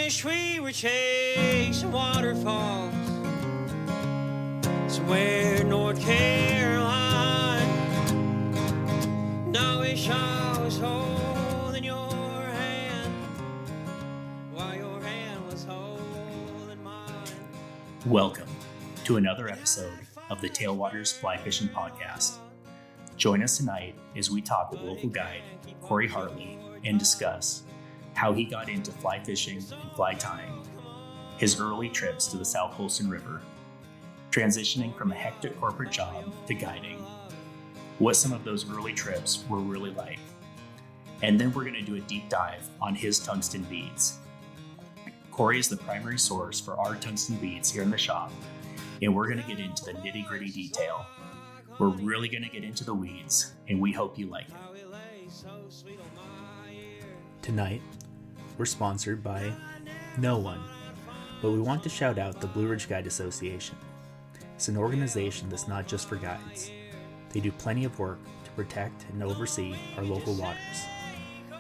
wish we were chasing waterfalls somewhere in North Carolina. And I wish I was holding your hand while your hand was holding mine. Welcome to another episode of the Tailwaters Fly Fishing Podcast. Join us tonight as we talk with local guide Korey Hartley and discuss how he got into fly fishing and fly tying, his early trips to the South Holston River, transitioning from a hectic corporate job to guiding, what some of those early trips were really like, and then we're going to do a deep dive on his tungsten beads. Korey is the primary source for our tungsten beads here in the shop, and we're going to get into the nitty-gritty detail. We're really going to get into the weeds, and we hope you like it. Tonight, we're sponsored by no one, but we want to shout out the Blue Ridge Guide Association. It's an organization that's not just for guides. They do plenty of work to protect and oversee our local waters.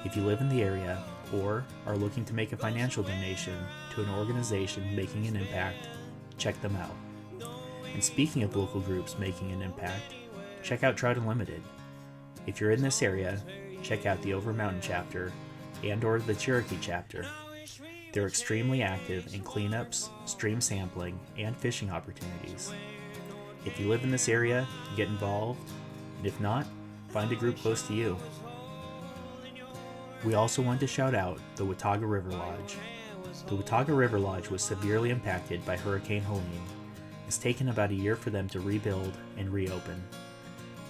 If you live in the area or are looking to make a financial donation to an organization making an impact, check them out. And speaking of local groups making an impact, check out Trout Unlimited. If you're in this area, check out the Over Mountain chapter and or the Cherokee chapter. They're extremely active in cleanups, stream sampling, and fishing opportunities. If you live in this area, get involved, and if not, find a group close to you. We also want to shout out the Watauga River Lodge. The Watauga River Lodge was severely impacted by Hurricane Helene. It's taken about a year for them to rebuild and reopen.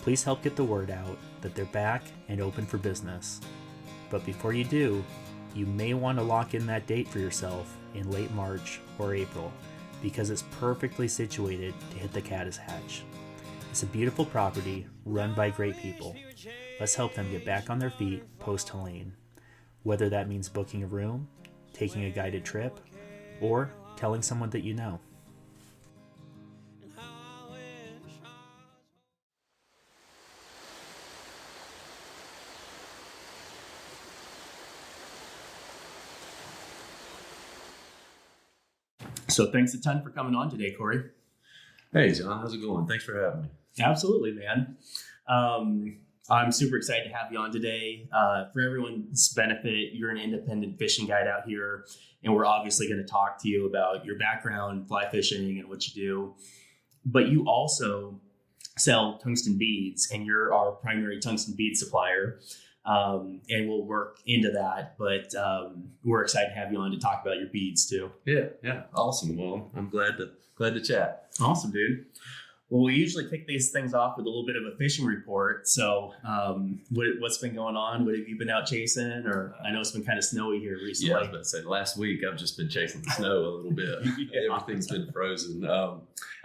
Please help get the word out that they're back and open for business. But before you do, you may want to lock in that date for yourself in late March or April because it's perfectly situated to hit the Caddis Hatch. It's a beautiful property run by great people. Let's help them get back on their feet post-Helene. Whether that means booking a room, taking a guided trip, or telling someone that you know. So thanks a ton for coming on today, Korey. Hey, John. How's it going? Thanks for having me. Absolutely, man. I'm super excited to have you on today. For everyone's benefit, you're an independent fishing guide out here, and we're obviously going to talk to you about your background, fly fishing, and what you do. But you also sell tungsten beads, and you're our primary tungsten bead supplier. And we'll work into that, but we're excited to have you on to talk about your beads too. Yeah, awesome. Well, I'm glad to chat. Awesome, dude. Well, we usually kick these things off with a little bit of a fishing report. So, what's been going on? What have you been out chasing? Or I know it's been kind of snowy here recently. Yeah, I was about to say last week I've just been chasing the snow a little bit. Yeah. Everything's been frozen.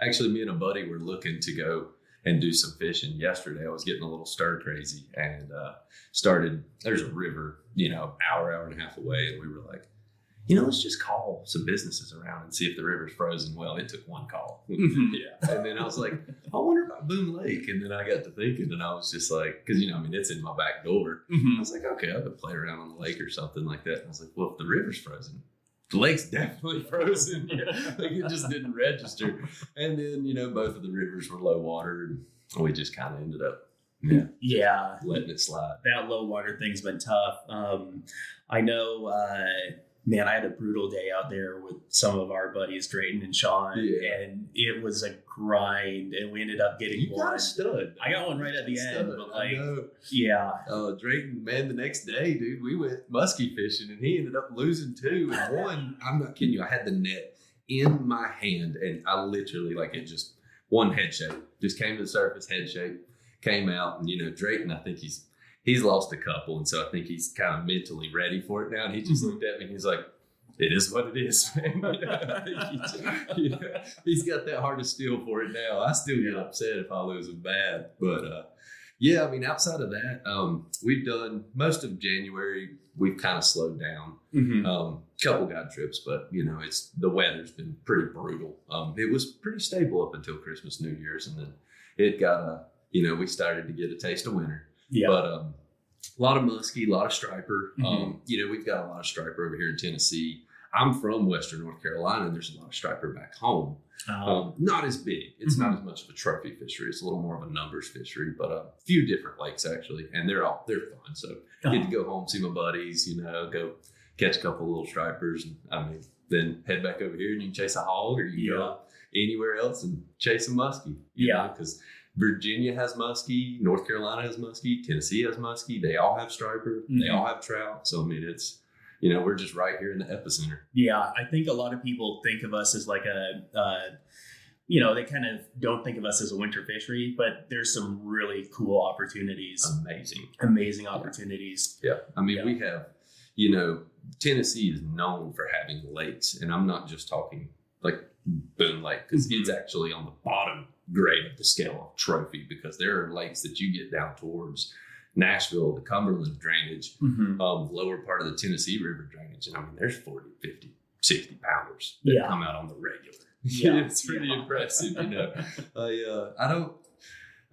Actually, me and a buddy were looking to go and do some fishing yesterday. I was getting a little stir crazy and there's a river, hour and a half away. And we were like, let's just call some businesses around and see if the river's frozen. Well, it took one call. Yeah. And then I was like, I wonder about Boone Lake. And then I got to thinking and I was just like, cause it's in my back door. I was like, okay, I could play around on the lake or something like that. And I was like, well, if the river's frozen, the lake's definitely frozen. Like it just didn't register. And then, both of the rivers were low water and we just kind of ended up letting it slide. That low water thing's been tough. I know, man, I had a brutal day out there with some of our buddies, Drayton and Sean, and it was a grind, and we ended up getting one. Got a stud. I got one right at the end, but Drayton, man, the next day, dude, we went muskie fishing, and he ended up losing two, and one, I'm not kidding you, I had the net in my hand, and I literally, one head shape, just came to the surface, head shape, came out, and, Drayton, I think he's lost a couple, and so I think he's kind of mentally ready for it now. And he just looked at me and he's like, it is what it is, man. He's got that heart of steel for it now. I still get upset if I lose them bad. But outside of that, we've done most of January. We've kind of slowed down. Couple guide trips, but the weather's been pretty brutal. It was pretty stable up until Christmas, New Year's, and then it got we started to get a taste of winter. Yeah. But a lot of muskie, a lot of striper. We've got a lot of striper over here in Tennessee. I'm from Western North Carolina, and there's a lot of striper back home. Not as big. It's not as much of a trophy fishery. It's a little more of a numbers fishery, but a few different lakes actually, and they're fun. So get to go home, see my buddies, go catch a couple little stripers, and then head back over here and you can chase a hog, or you can go anywhere else and chase a muskie. Because Virginia has muskie, North Carolina has muskie, Tennessee has muskie. They all have striper. They all have trout. So it's. We're just right here in the epicenter. Yeah, I think a lot of people think of us as like they kind of don't think of us as a winter fishery, but there's some really cool opportunities. Amazing opportunities. Yeah. We have, Tennessee is known for having lakes, and I'm not just talking like Boone Lake, because it's actually on the bottom grade of the scale of trophy, because there are lakes that you get down towards Nashville, the Cumberland drainage, lower part of the Tennessee River drainage. And there's 40, 50, 60 pounders that come out on the regular. It's pretty impressive,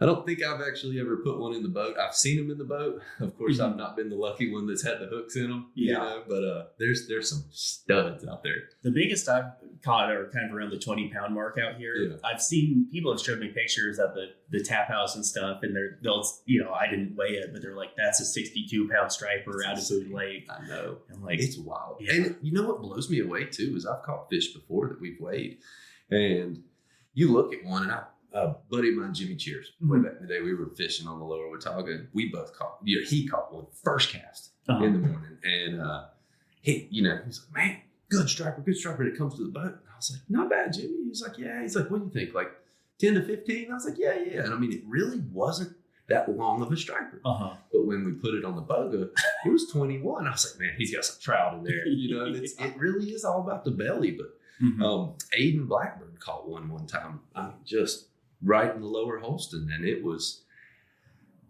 I don't think I've actually ever put one in the boat. I've seen them in the boat. Of course, I've not been the lucky one that's had the hooks in them. But there's some studs out there. The biggest I've caught are kind of around the 20-pound mark out here. I've seen people have showed me pictures at the tap house and stuff, and they'll I didn't weigh it, but they're like, that's a 62-pound striper out of Boone Lake. I know. I'm like, it's wild. And what blows me away too is I've caught fish before that we've weighed, and you look at one, and a buddy of mine, Jimmy Cheers, way back in the day, we were fishing on the lower Watauga, and we both caught, he caught one first cast in the morning, and he was like, man, good striper that comes to the boat. And I was like, not bad, Jimmy. He's like, yeah. He's like, what do you think, like 10 to 15? I was like, yeah. And it really wasn't that long of a striper. But when we put it on the boga, it was 21. I was like, man, he's got some trout in there, and it really is all about the belly. But Aiden Blackburn caught one time, just right in the lower Holston, and it was,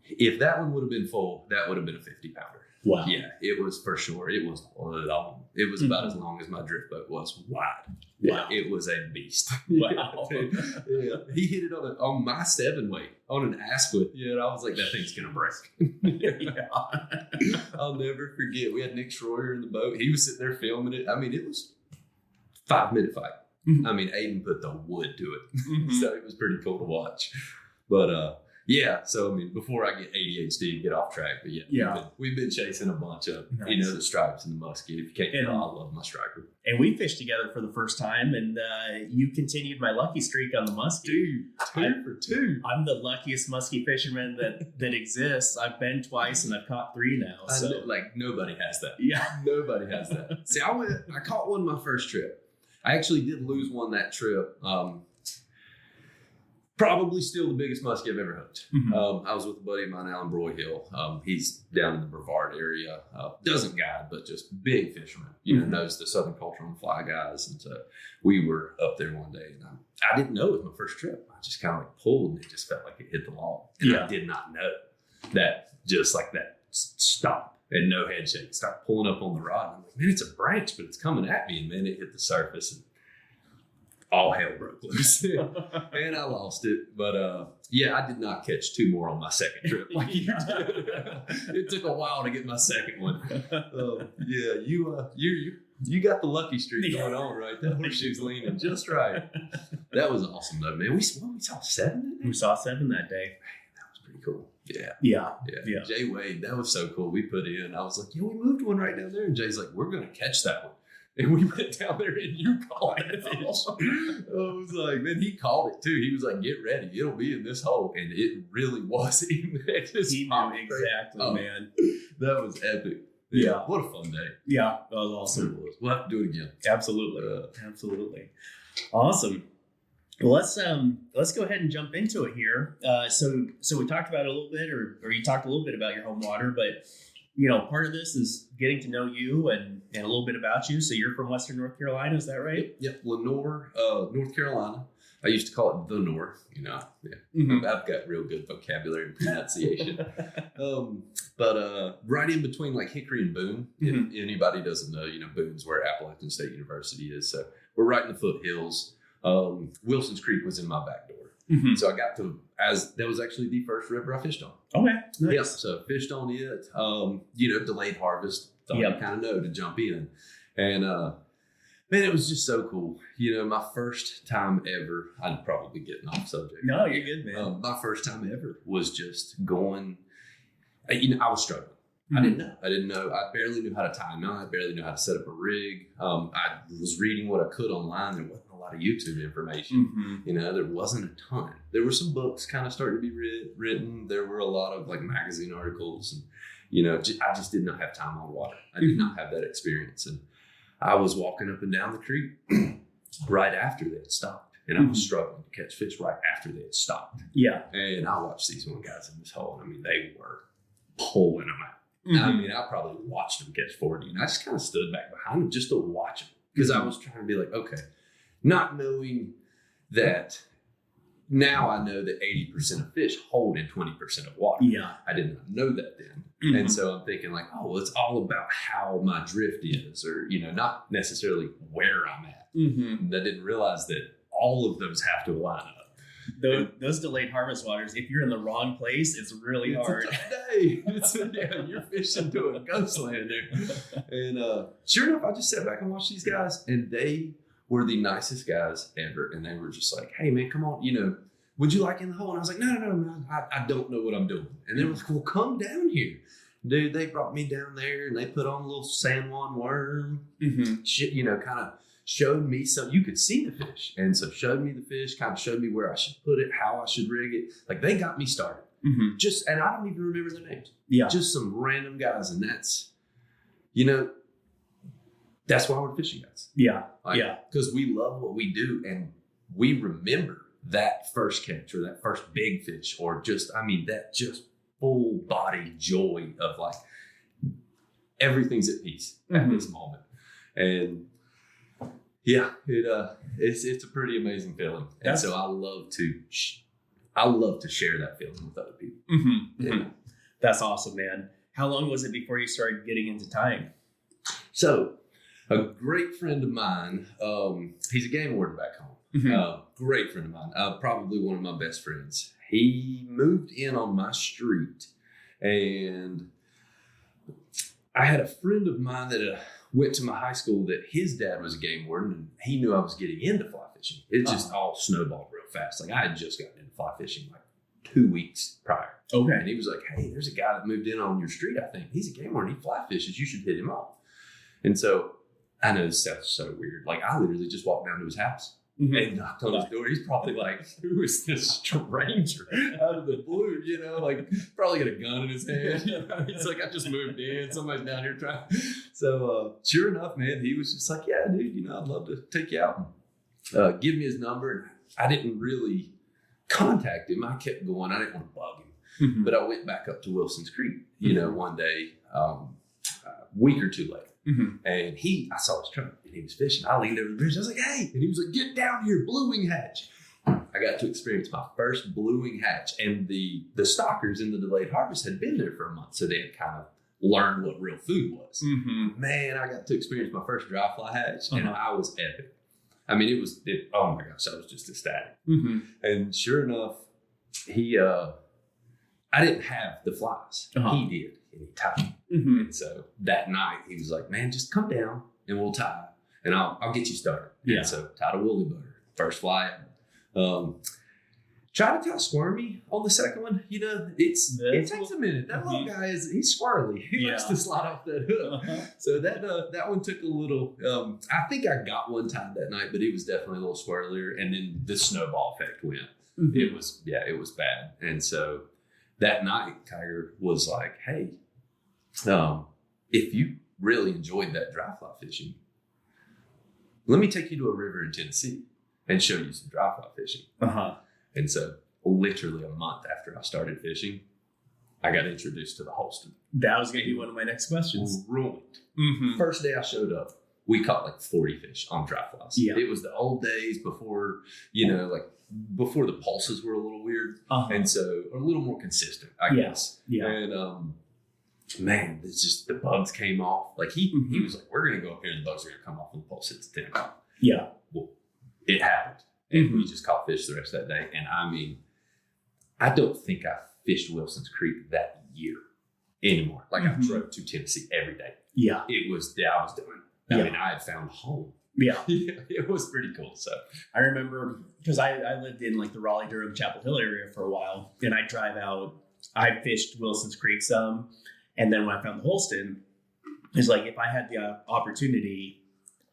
if that one would have been full, that would have been a 50-pounder. Wow. Yeah, it was for sure. It was long. It was about as long as my drift boat was wide. Wow. Yeah, it was a beast. Wow. Yeah. He hit it on my 7-weight on an Asquith. Yeah, and I was like, that thing's gonna break. I'll never forget. We had Nick Schroyer in the boat. He was sitting there filming it. It was 5-minute fight. Aiden put the wood to it. So it was pretty cool to watch. But so before I get ADHD and get off track, but we've been chasing a bunch of the stripes and the muskie. If you can't tell, I love my striper. And we fished together for the first time, and you continued my lucky streak on the muskie. Dude, 2 for 2. I'm the luckiest muskie fisherman that exists. I've been twice, and I've caught 3 now. So nobody has that. Yeah, nobody has that. See, I caught one my first trip. I actually did lose one that trip. Probably still the biggest muskie I've ever hooked. I was with a buddy of mine, Alan Broyhill. He's down in the Brevard area. Doesn't guide, but just big fisherman. Knows the Southern culture on fly guys. And so we were up there one day, and I didn't know it was my first trip. I just kind of pulled, and it just felt like it hit the log. And I did not know that, just like that, stop and no head shake. Start pulling up on the rod. I'm like, man, it's a branch, but it's coming at me. And then it hit the surface, and all hell broke loose. And I lost it. But I did not catch 2 more on my second trip like you did. It took a while to get my second one. You got the lucky streak going on, right? That horseshoe's leaning just right. That was awesome though, man. We saw 7 that day? We saw 7 that day. Man, that was pretty cool. Yeah. Jay Wade, that was so cool. We put in, I was like, we moved one right down there. And Jay's like, we're going to catch that one. And we went down there, and you caught that fish. I was like, man, he called it too. He was like, get ready. It'll be in this hole. And it really was in there. He knew exactly, man. That was epic. Yeah. What a fun day. Yeah. That was awesome. We'll have to do it again. Absolutely. Awesome. Well, let's go ahead and jump into it here. So we talked about it a little bit, or you talked a little bit about your home water, but part of this is getting to know you and a little bit about you. So you're from Western North Carolina, is that right? Yep. Lenore, North Carolina. I used to call it the North, I've got real good vocabulary and pronunciation. But right in between like Hickory and Boone, if anybody doesn't know, Boone's where Appalachian State University is. So we're right in the foothills. Wilson's Creek was in my back door. So I got that was actually the first river I fished on. Okay, nice. Yep. So fished on it, delayed harvest, thought you kind of know to jump in. And Man, it was just so cool. My first time ever, I'm probably getting off subject. No, you're good, man. My first time ever was just going, I was struggling. Mm-hmm. I didn't know. I barely knew how to tie a knot. I barely knew how to set up a rig. I was reading what I could online. There wasn't a lot of YouTube information. Mm-hmm. There wasn't a ton. There were some books kind of starting to be written. There were a lot of like magazine articles. And, I just did not have time on water. I did not have that experience. And I was walking up and down the creek right after they had stopped. And I was struggling to catch fish right after they had stopped. Yeah. And I watched these one guys in this hole. And they were pulling them out. I probably watched them catch 40. And I just kind of stood back behind them just to watch them. Because I was trying to be like, okay, not knowing that now I know that 80% of fish hold in 20% of water. Yeah. I did not know that then. And so I'm thinking like, oh, well, it's all about how my drift is or, not necessarily where I'm at. And I didn't realize that all of those have to line up. Those delayed harvest waters, if you're in the wrong place, it's really hard. It's a tough day. You're fishing to a ghost land there. And sure enough, I just sat back and watched these guys, and they were the nicest guys ever. And they were just like, hey, man, come on, would you like in the hole? And I was like, no, man, I don't know what I'm doing. And they were like, well, come down here. Dude, they brought me down there, and they put on a little San Juan worm, kind of showed me so you could see the fish. And so showed me the fish, kind of showed me where I should put it, how I should rig it. Like they got me started. And I don't even remember their names. Yeah. Just some random guys. And that's, that's why we're fishing guys. Yeah. Because we love what we do and we remember that first catch or that first big fish or that just full body joy of like everything's at peace at this moment. And yeah, it's a pretty amazing feeling. And so I love to share that feeling with other people. Yeah. That's awesome, man. How long was it before you started getting into tying? So a great friend of mine, he's a game warden back home. Great friend of mine, probably one of my best friends. He moved in on my street, and I had a friend of mine that went to my high school that his dad was a game warden, and he knew I was getting into fly fishing. It just all snowballed real fast. Like I had just gotten into fly fishing like 2 weeks prior. Okay. And he was like, hey, there's a guy that moved in on your street, I think. He's a game warden. He fly fishes. You should hit him up. And so I know this sounds so weird. Like I literally just walked down to his house and knocked on his door. He's probably like, who is this stranger out of the blue? Probably got a gun in his hand. He's like, I just moved in. Somebody's down here trying. So sure enough, man, he was just like, yeah, dude, I'd love to take you out and give me his number. And I didn't really contact him. I kept going. I didn't want to bug him. But I went back up to Wilson's Creek, one day, a week or two later. And I saw his truck and he was fishing. I leaned over the bridge. I was like, hey. And he was like, get down here, bluewing hatch. I got to experience my first bluewing hatch. And the stockers in the delayed harvest had been there for a month. So they had kind of learned what real food was. Man, I got to experience my first dry fly hatch. And I was epic. I mean, oh my gosh, I was just ecstatic. And sure enough, I didn't have the flies. He did. And he tied. And so that night he was like, man, just come down and we'll tie and I'll get you started. Yeah. And so tied a woolly butter, first fly ever. Try to tie squirmy on the second one. It takes a minute. That little guy he's squirrely. He likes to slide off that hook. So that one took a little, I think I got one tied that night, but it was definitely a little squirrelier. And then the snowball effect went. It was bad. And so that night, Kiger was like, hey, if you really enjoyed that dry fly fishing, let me take you to a river in Tennessee and show you some dry fly fishing. And so literally a month after I started fishing, I got introduced to the Holston. That was going to be one of my next questions. Ruined. First day I showed up, we caught like 40 fish on dry flies. Yeah. It was the old days before, before the pulses were a little weird. And so a little more consistent, I guess. Yeah. And man, it's just the bugs came off. Like he was like, we're going to go up here and the bugs are going to come off when the pulse hits 10 o'clock. Yeah. Well, it happened. And we just caught fish the rest of that day. And I mean, I don't think I fished Wilson's Creek that year anymore. Like I drove to Tennessee every day. Yeah. I was done. I mean, I had found home. Yeah. Yeah, it was pretty cool. So I remember because I lived in like the Raleigh, Durham, Chapel Hill area for a while, and I drive out. I fished Wilson's Creek some, and then when I found the Holston, it's like if I had the opportunity,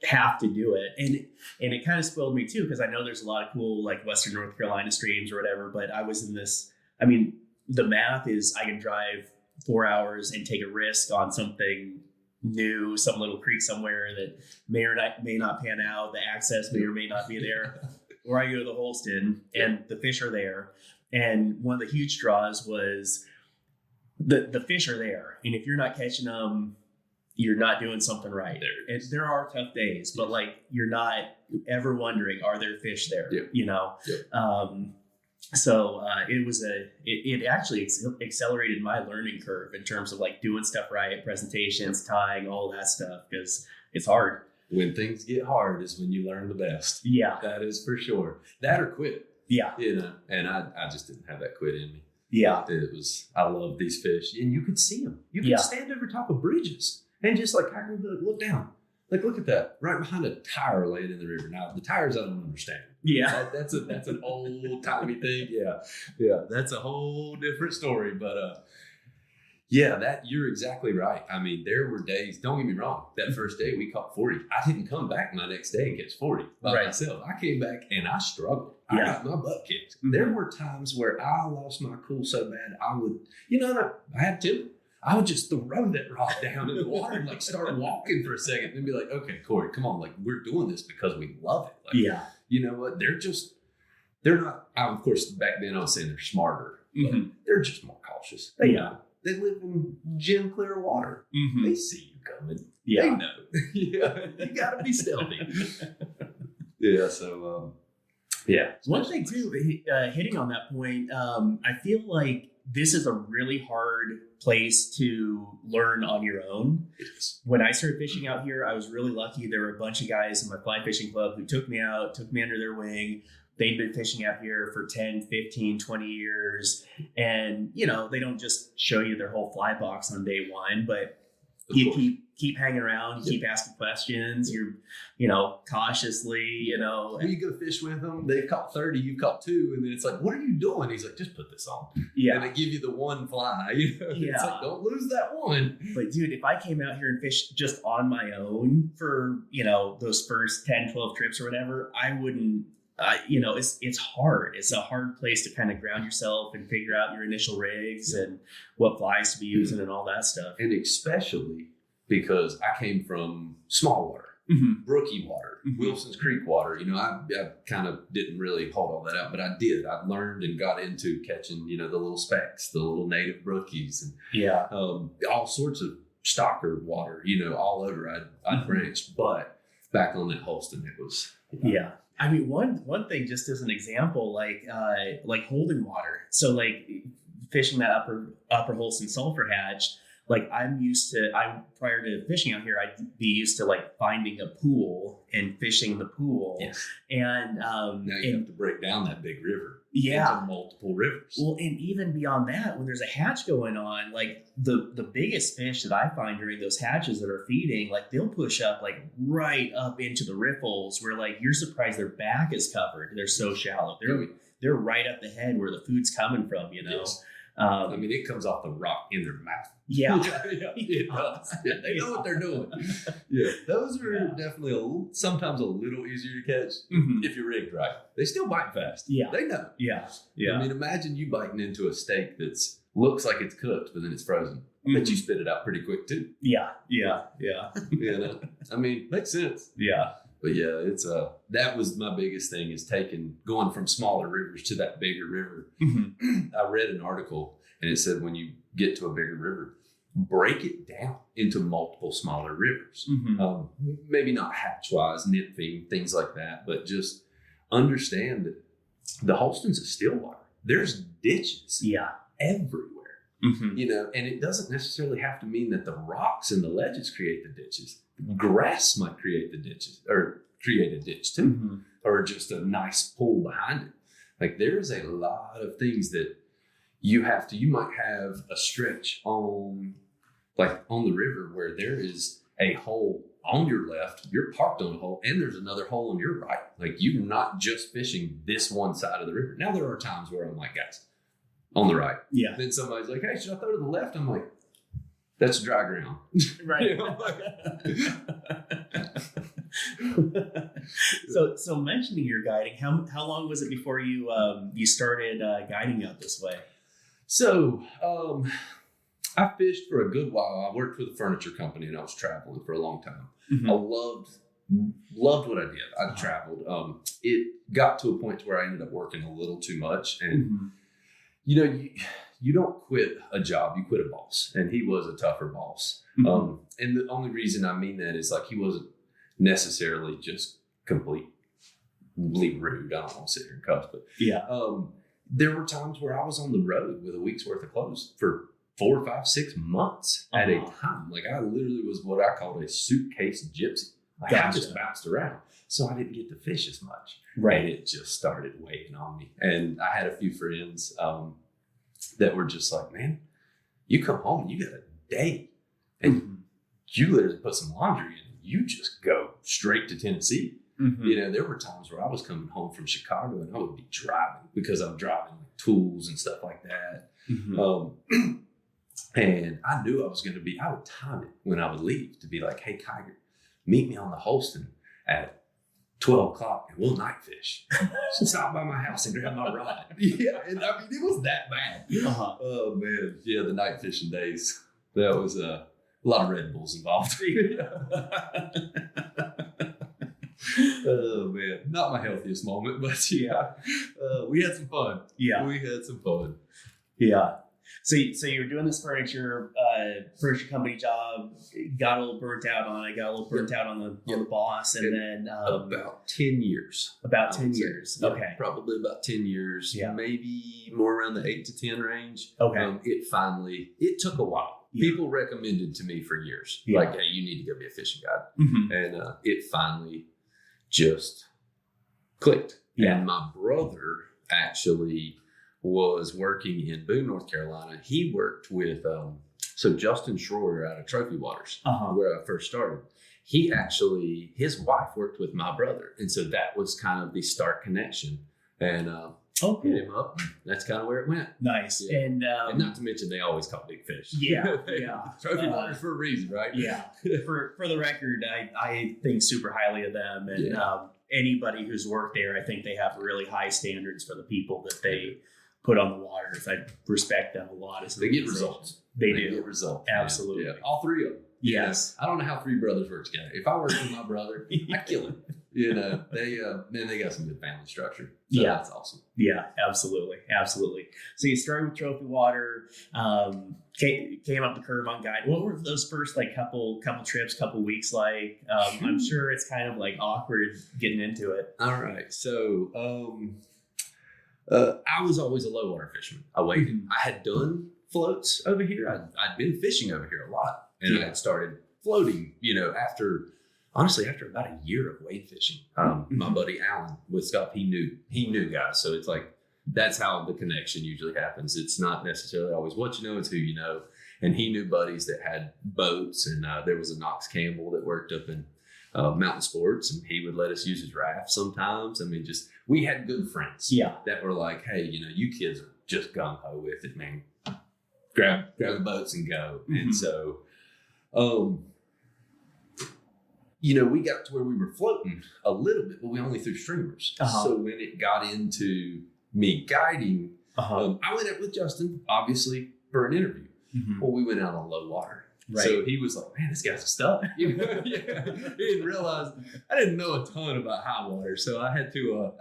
have to do it, and it kind of spoiled me too because I know there's a lot of cool like Western North Carolina streams or whatever, but I was in this. I mean, the math is I can drive 4 hours and take a risk on something new, some little creek somewhere that may or may not pan out. The access may or may not be there. Or I go to the Holston and the fish are there. And one of the huge draws was the fish are there. And if you're not catching them, you're not doing something right. And there are tough days, but like you're not ever wondering, are there fish there? Yep. You know? Yep. So it actually accelerated my learning curve in terms of like doing stuff right, presentations, tying, all that stuff, because it's hard. When things get hard is when you learn the best. Yeah. That is for sure. That or quit. Yeah. You know, and I just didn't have that quit in me. Yeah. It was, I love these fish. And you could see them. You could Yeah. stand over top of bridges and just like, I could be like, look down. Like, look at that. Right behind a tire laying in the river. Now, the tires I don't understand. Yeah. That's an old timey thing. Yeah. Yeah. That's a whole different story. But yeah, you're exactly right. I mean, there were days, don't get me wrong, that first day we caught 40. I didn't come back my next day and catch 40 by Right. myself. I came back and I struggled. I Yeah. got my butt kicked. Mhm. There were times where I lost my cool so bad I would, I had temper. I would just throw that rod down in the water and like start walking for a second and be like, okay, Korey, come on. Like, we're doing this because we love it. Like, Yeah. you know what? They're not, of course, back then I was saying they're smarter, but Mhm. they're just more cautious. They Yeah. know. They live in gin clear water. Mhm. They see you coming. They Yeah. know. Yeah, you gotta be stealthy. Yeah, so, yeah. One thing too, hitting on that point, I feel like this is a really hard place to learn on your own. It is. When I started fishing out here, I was really lucky. There were a bunch of guys in my fly fishing club who took me out, took me under their wing. They'd been fishing out here for 10, 15, 20 years. And, they don't just show you their whole fly box on day one, but Of you course. keep hanging around, you keep asking questions. You're, cautiously, When you go fish with them, they've caught 30, you've caught 2, and then it's like, what are you doing? He's like, just put this on. yeah. And they give you the one fly. It's Yeah. like, don't lose that one. But dude, if I came out here and fished just on my own for, those first 10, 12 trips or whatever, I wouldn't, it's hard. It's a hard place to kind of ground yourself and figure out your initial rigs and what flies to be using and all that stuff. And especially because I came from small water, Mm-hmm. brookie water, Mhm. Wilson's Creek water. I kind of didn't really hold all that out, but I did. I learned and got into catching, the little specks, the little native brookies, and Yeah. all sorts of stocker water, all over. I'd branched, but back on that Holston, it was. Yeah. I mean, one thing, just as an example, like holding water. So like fishing that upper Holston sulfur hatch, like prior to fishing out here, I'd be used to like finding a pool and fishing the pool. Yes. And Now you have to break down that big river. Yeah. Into multiple rivers. Well, and even beyond that, when there's a hatch going on, like the biggest fish that I find during those hatches that are feeding, like they'll push up like right up into the riffles where like you're surprised their back is covered. They're so shallow. They're right up the head where the food's coming from, Yes. Um, I mean, it comes off the rock in their mouth. yeah. It does. Yeah, they know what they're doing. Yeah, those are definitely sometimes a little easier to catch Mhm. if you're rigged right. They still bite fast. Yeah. They know. Yeah. I mean, imagine you biting into a steak that's looks like it's cooked, but then it's frozen. But Mhm. you spit it out pretty quick too. Yeah. I mean, makes sense. Yeah. But yeah, it's that was my biggest thing is going from smaller rivers to that bigger river. Mhm. I read an article and it said when you get to a bigger river, break it down into multiple smaller rivers. Mhm. Maybe not hatch-wise, nymphing, things like that, but just understand that the Holston's a still water. There's ditches Yeah. everywhere. Mhm. And it doesn't necessarily have to mean that the rocks and the ledges create the ditches. Grass might create the ditches or create a ditch too, Mhm. or just a nice pool behind it. Like there's a lot of things that you might have a stretch on the river where there is a hole on your left, you're parked on a hole, and there's another hole on your right. Like, you're not just fishing this one side of the river. Now, there are times where I'm like, guys, on the right. Yeah. Then somebody's like, hey, should I throw to the left? I'm like, that's dry ground. Right. You know, So mentioning your guiding, how long was it before you started guiding out this way? So, I fished for a good while. I worked with a furniture company and I was traveling for a long time. Mm-hmm. I loved what I did. I traveled. It got to a point where I ended up working a little too much. And, you know, you don't quit a job, you quit a boss. And he was a tougher boss. Mm-hmm. And the only reason I mean that is, like, he wasn't necessarily just completely rude. I don't want to sit here and cuss, but yeah. There were times where I was on the road with a week's worth of clothes for 4, 5, 6 months at a time. Like, I literally was what I called a suitcase gypsy. Like, I just bounced around. So I didn't get to fish as much. Right. And it just started weighing on me. And I had a few friends that were just like, man, you come home and you got a day. And you literally put some laundry in. You just go straight to Tennessee. You know, there were times where I was coming home from Chicago and I would be driving, because I'm driving like tools and stuff like that. And I knew I would time it when I would leave to be like, hey, Kiger, meet me on the Holston at 12 o'clock and we'll night fish. Stop by my house and grab my rod. Yeah, and I mean, it was that bad. Oh, man. Yeah, the night fishing days. That was a lot of Red Bulls involved. Oh, man. Not my healthiest moment, but yeah. We had some fun. Yeah. We had some fun. Yeah. So you were doing this furniture company job, got a little burnt out on it, got a little burnt out on the boss, and then about 10 years. About 10 years. Yeah, okay. Probably about 10 years. Yeah. Maybe more around the 8 to 10 range. Okay. It took a while. Yeah. People recommended to me for years, Yeah. like, hey, you need to go be a fishing guide. And it finally just clicked. Yeah. And my brother actually was working in Boone, North Carolina. He worked with Justin Schroyer out of Trophy Waters, where I first started. His wife worked with my brother, and so that was kind of the start connection. And hit him up. That's kind of where it went. Nice. Yeah. And not to mention, they always caught big fish. Yeah. Trophy Waters for a reason, right? Yeah. For the record, I think super highly of them, and anybody who's worked there, I think they have really high standards for the people that they put on the waters. I respect them a lot. They get results. They do. get results. Absolutely. Yeah. All three of them. Yes. You know, I don't know how 3 brothers work together. If I worked with my brother, I'd kill him. You know, they got some good family structure. So that's awesome. Yeah, absolutely. So you started with Trophy Water, came up the curve on guide. What were those first couple trips, couple weeks like? I'm sure it's kind of like awkward getting into it. All right. So I was always a low water fisherman. I waited. I had done floats over here. I'd been fishing over here a lot, and I had started floating, you know, after about a year of wade fishing. My buddy Alan with stuff, he knew guys. So it's like, that's how the connection usually happens. It's not necessarily always what you know, it's who you know. And he knew buddies that had boats, and there was a Knox Campbell that worked up in mountain sports, and he would let us use his raft sometimes. I mean, we had good friends that were like, hey, you know, you kids are just gung-ho with it, man. Grab the boats and go. And so, you know, we got to where we were floating a little bit, but we only threw streamers. So when it got into me guiding, I went out with Justin, obviously, for an interview. Well, we went out on low water. Right. So he was like, man, this guy's a stud. You know? He didn't realize, I didn't know a ton about high water. So I had to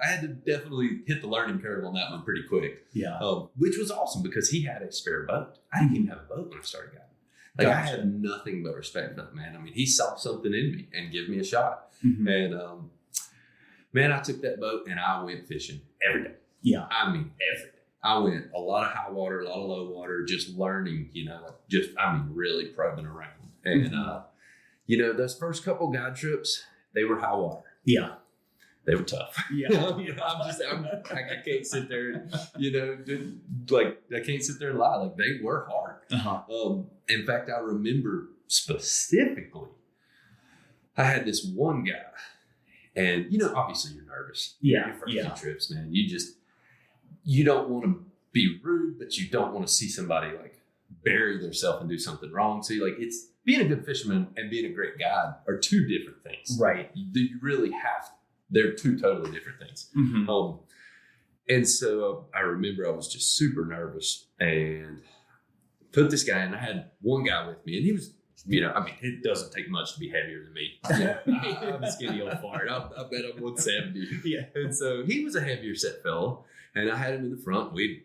definitely hit the learning curve on that one pretty quick. Yeah. Which was awesome because he had a spare boat. I didn't even have a boat when I started guiding. Like, I had nothing but respect for that man. I mean, he saw something in me and gave me a shot. And man, I took that boat and I went fishing every day. Yeah. I mean, every day. I went a lot of high water, a lot of low water, just learning, you know, really probing around. And, you know, those first couple guide trips, they were high water. Yeah. They were tough. Yeah. I can't sit there and, you know, I can't sit there and lie. Like, they were hard. In fact, I remember specifically, I had this one guy, and obviously you're nervous. Yeah, Your first few trips, man. You don't want to be rude, but you don't want to see somebody like bury themselves and do something wrong. So it's being a good fisherman and being a great guide are two different things. Right. You really have. They're two totally different things. Mm-hmm. And so I remember I was just super nervous and put this guy in. I had one guy with me, and he was, it doesn't take much to be heavier than me. I'm a skinny old fart. I bet I'm 170. Yeah. And so he was a heavier set fellow, and I had him in the front. We'd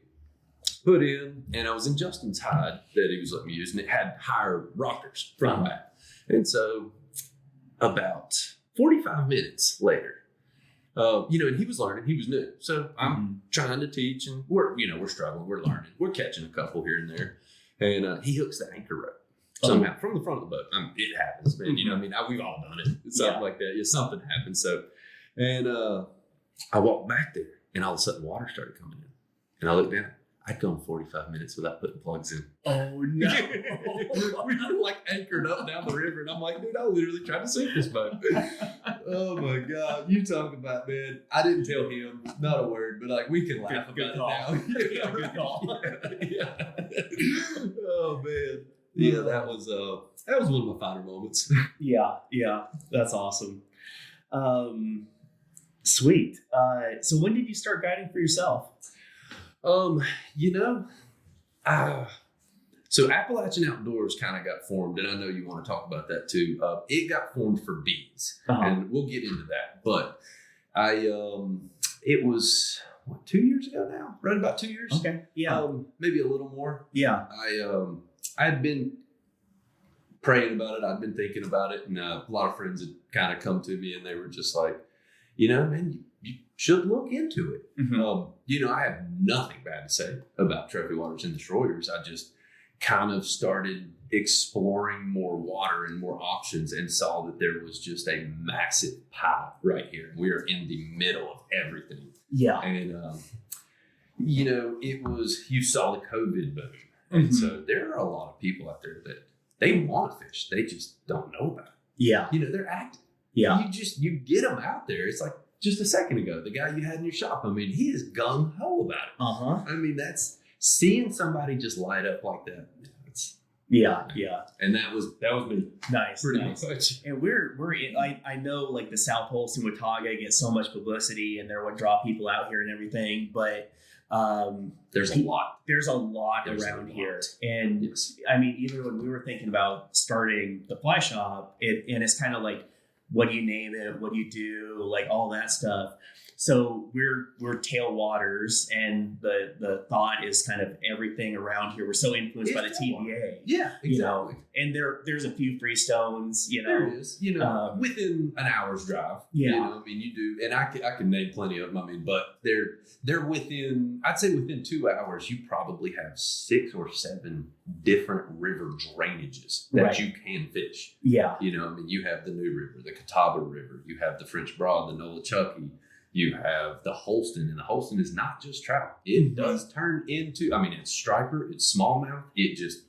put in, and I was in Justin's hide that he was letting me use, and it had higher rockers front and back. And so about 45 minutes later, and he was learning, he was new. So I'm trying to teach, and we're struggling, we're learning, we're catching a couple here and there. And he hooks the anchor rope somehow from the front of the boat. It happens, man. We've all done it. It's something like that. Yeah, something happens. So, and I walked back there, and all of a sudden water started coming in. And I looked down. I'd gone 45 minutes without putting plugs in. Oh, no. We were like anchored up down the river, and I'm like, dude, I literally tried to sink this boat. Oh my God. You talk about, man. I didn't tell him, not a word, but like we can laugh Good about it now. Yeah, good call. Yeah. Oh man. Yeah, that was one of my finer moments. Yeah, that's awesome. Sweet. So when did you start guiding for yourself? So Appalachian Outdoors kind of got formed, and I know you want to talk about that too. It got formed for beads, and we'll get into that. But it was 2 years ago now, right about 2 years. Okay, yeah, maybe a little more. Yeah, I had been praying about it. I'd been thinking about it, and a lot of friends had kind of come to me, and they were just like, man, you should look into it. Mm-hmm. I have nothing bad to say about trophy waters and destroyers. I just kind of started exploring more water and more options and saw that there was just a massive pie right here. We are in the middle of everything. Yeah. And, it was, you saw the COVID boom. And so there are a lot of people out there that they want to fish. They just don't know about it. Yeah. They're active. Yeah. You get them out there. It's like just a second ago, the guy you had in your shop, he is gung ho about it. That's seeing somebody just light up like that. Yeah. And that was me. Nice. Pretty nice. much. And we're in, I know like the South Holston and Watauga get so much publicity, and they're what draw people out here and everything, but there's a lot. There's a lot around here. And yes. Even when we were thinking about starting the fly shop, and it's kind of like, what do you name it? What do you do? Like all that stuff. So we're tailwaters, and the thought is kind of everything around here. We're so influenced by the TVA. Yeah, exactly. And there's a few freestones, There is, within an hour's drive. Yeah. You do, and I can name plenty of them. But they're within, I'd say within 2 hours, you probably have 6 or 7 different river drainages that you can fish. Yeah. You have the New River, the Catawba River, you have the French Broad, the Nolichucky. You have the Holston, and the Holston is not just trout. It does turn into, it's striper, it's smallmouth, it just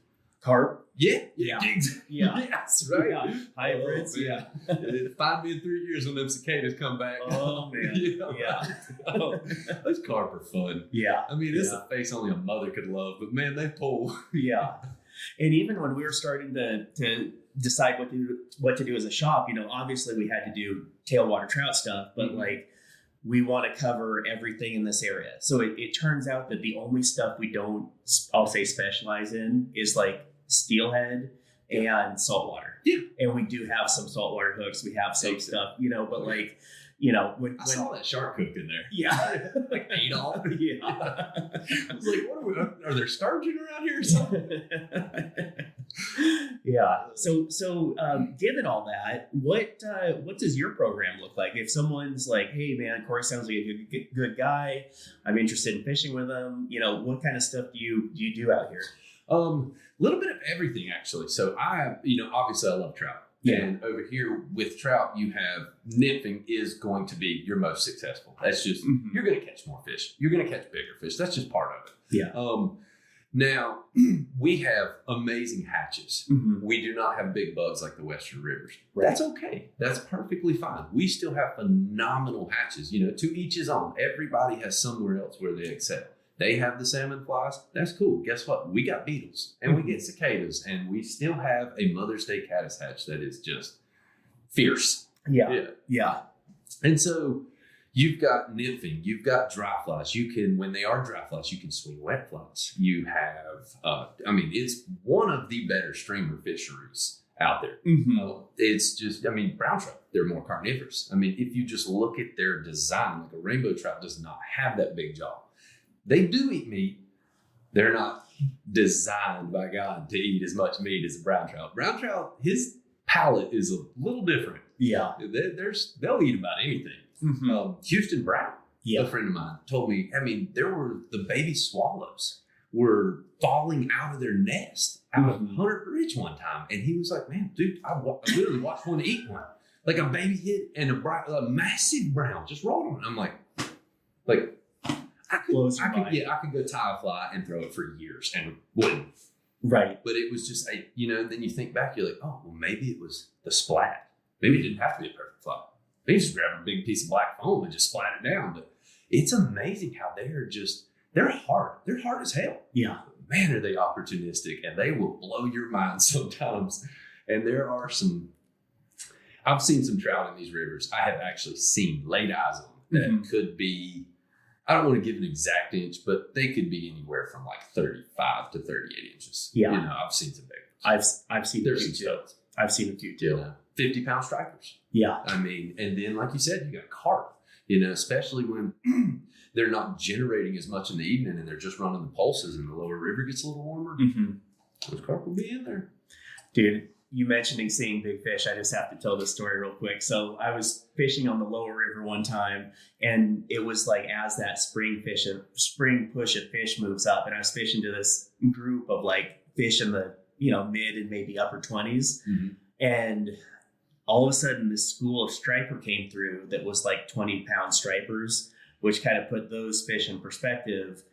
carp. Yeah. That's right. Yeah. Hybrids. Yeah. Find me in 3 years when them cicadas come back. Oh man. Yeah. Those carp are fun. Yeah. It's a face only a mother could love, but man, they pull. Yeah. And even when we were starting to decide what to do as a shop, obviously we had to do tailwater trout stuff, but we want to cover everything in this area. So it turns out that the only stuff we don't, I'll say, specialize in is like steelhead and saltwater. Yeah. And we do have some saltwater hooks. We have some stuff, but when I saw that shark hook in there. Yeah. Like Adolf. Yeah. I was like, are there sturgeon around here or something? Yeah. So given all that, what does your program look like? If someone's like, hey man, Korey sounds like a good guy, I'm interested in fishing with him, what kind of stuff do you do out here? A little bit of everything actually. So obviously I love trout. Yeah. And over here with trout, you have nymphing is going to be your most successful. That's just, you're going to catch more fish. You're going to catch bigger fish. That's just part of it. Yeah. Now, we have amazing hatches. Mm-hmm. We do not have big bugs like the Western rivers. Right. That's okay. That's perfectly fine. We still have phenomenal hatches. You know, to each his own. Everybody has somewhere else where they excel. They have the salmon flies. That's cool. Guess what? We got beetles and we get cicadas, and we still have a Mother's Day caddis hatch that is just fierce. Yeah. And so you've got nymphing, you've got dry flies. You can, when they are dry flies, you can swing wet flies. You have, it's one of the better streamer fisheries out there. Mm-hmm. It's just, brown trout, they're more carnivorous. If you just look at their design, like a rainbow trout does not have that big jaw. They do eat meat. They're not designed by God to eat as much meat as a brown trout. Brown trout, his palate is a little different. Yeah. They'll eat about anything. Mm-hmm. Houston Brown, a friend of mine, told me, there were the baby swallows were falling out of their nest out of Hunter Bridge one time. And he was like, man, dude, I literally watched one eat one. Like a baby hit and a massive brown just rolled on it. I'm like, I could go tie a fly and throw it for years and wouldn't. Right. But it was just, then you think back, you're like, oh, well, maybe it was the splat. Maybe it didn't have to be a perfect fly. They just grab a big piece of black foam and just splat it down. But it's amazing how they're hard. They're hard as hell. Yeah. Man, are they opportunistic, and they will blow your mind sometimes. And there are I've seen some trout in these rivers. I have actually seen, laid eyes on, that could be, I don't want to give an exact inch, but they could be anywhere from like 35 to 38 inches. Yeah. I've seen some big ones. I've seen There's a few some too. studs. I've seen a few too. 50-pound stripers. Yeah. And then like you said, you got carp, especially when they're not generating as much in the evening and they're just running the pulses and the lower river gets a little warmer. Mm-hmm. Those carp will be in there. Dude, you mentioning seeing big fish. I just have to tell this story real quick. So I was fishing on the lower river one time, and it was like as that spring push of fish moves up, and I was fishing to this group of like fish in the mid and maybe upper 20s, and all of a sudden this school of striper came through that was like 20-pound stripers, which kind of put those fish in perspective.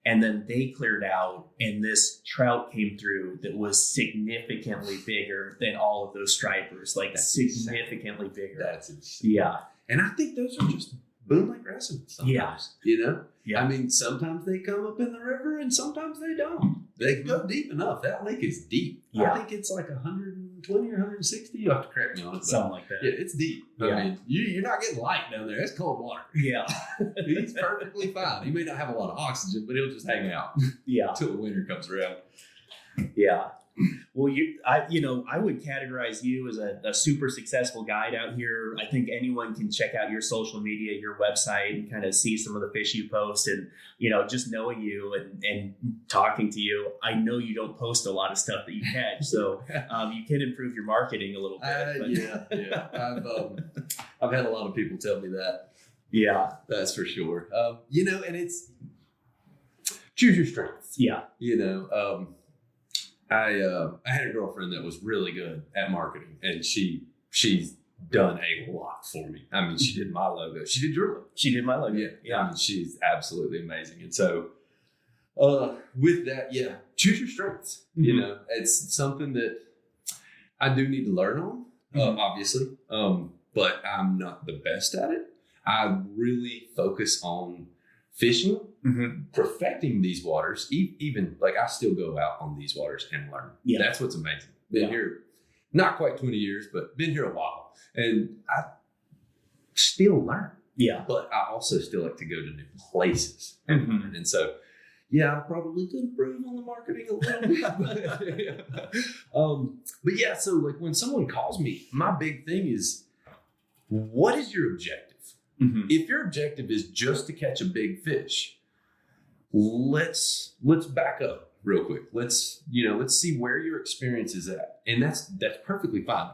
And then they cleared out, and this trout came through that was significantly bigger than all of those stripers, like that's significantly bigger. That's insane. Yeah. And I think those are just boom like residents sometimes. Yeah. Yeah. Sometimes they come up in the river and sometimes they don't. They can go deep enough. That lake is deep. Yeah. I think it's like 120 or 160. You'll have to correct me on it. Something like that. Yeah, it's deep. Yeah. You're not getting light down there. It's cold water. Yeah. He's perfectly fine. He may not have a lot of oxygen, but he'll just hang out until the winter comes around. Yeah. Well, I would categorize you as a super successful guide out here. I think anyone can check out your social media, your website, and kind of see some of the fish you post. And, just knowing you and talking to you, I know you don't post a lot of stuff that you catch. So you can improve your marketing a little bit. Yeah. I've had a lot of people tell me that. Yeah. That's for sure. And it's choose your strengths. Yeah. I had a girlfriend that was really good at marketing, and she's done a lot for me. She did my logo. She did your logo. She did my logo. Yeah. She's absolutely amazing. And so with that, choose your strengths. It's something that I do need to learn on, obviously, but I'm not the best at it. I really focus on fishing, perfecting these waters. Even like I still go out on these waters and learn. Yeah. That's what's amazing. Been here not quite 20 years, but been here a while, and I still learn. Yeah. But I also still like to go to new places and learn. And so, I probably could improve on the marketing a little bit. But so like when someone calls me, my big thing is, what is your objective? If your objective is just to catch a big fish, let's back up real quick. Let's see where your experience is at. And that's perfectly fine.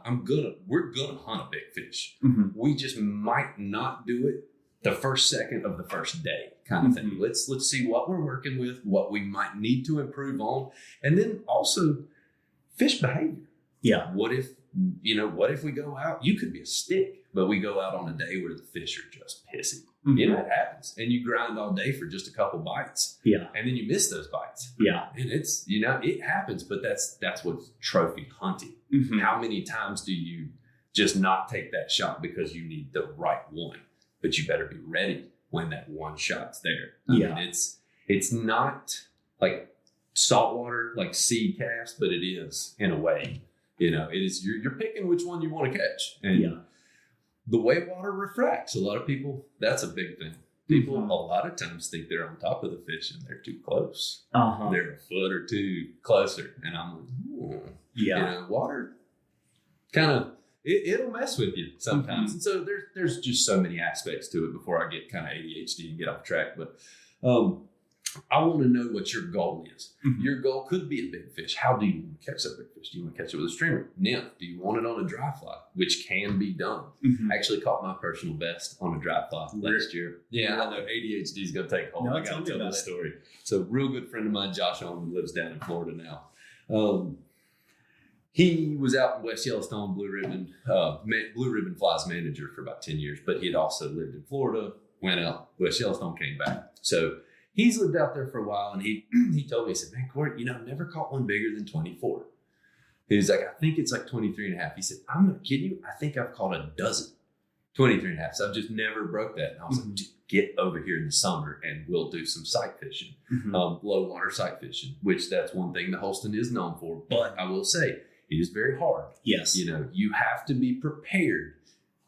We're gonna hunt a big fish. We just might not do it the first second of the first day kind of thing. Let's see what we're working with, what we might need to improve on, and then also fish behavior. Yeah. What if we go out? You could be a stick. but we go out on a day where the fish are just pissy. Mm-hmm. You know, it happens. And you grind all day for just a couple bites. Yeah. And then you miss those bites. Yeah. And it's, you know, it happens, but that's what's trophy hunting. Mm-hmm. How many times do you just not take that shot because you need the right one? But you better be ready when that one shot's there. I mean, it's not like saltwater, like sea cast, but it is in a way. You know, it is, you're picking which one you want to catch. And the way water refracts, a lot of people, that's a big thing. People a lot of times think they're on top of the fish and they're too close. They're a foot or two closer. And I'm like, you know, water kind of, it'll mess with you sometimes. And so there's just so many aspects to it before I get kind of ADHD and get off track. But I want to know what your goal is. Your goal could be a big fish. How do you want to catch that big fish? Do you want to catch it with a streamer? Nymph? Do you want it on a dry fly? Which can be done. I actually caught my personal best on a dry fly last year. Yeah, I know ADHD is going to take hold. I got to tell this story. So, real good friend of mine, Josh Owen, lives down in Florida now. He was out in West Yellowstone, Blue Ribbon Flies manager for about 10 years, but he had also lived in Florida, went out West Yellowstone, came back. So he's lived out there for a while, and he told me, he said, man, Korey, you know, I've never caught one bigger than 24. He was like, I think it's like 23 and a half. He said, I'm not kidding you. I think I've caught a dozen 23 and a half. So I've just never broke that. And I was like, dude, get over here in the summer and we'll do some sight fishing, low water sight fishing, which that's one thing that Holston is known for. But I will say, it is very hard. Yes. You know, you have to be prepared,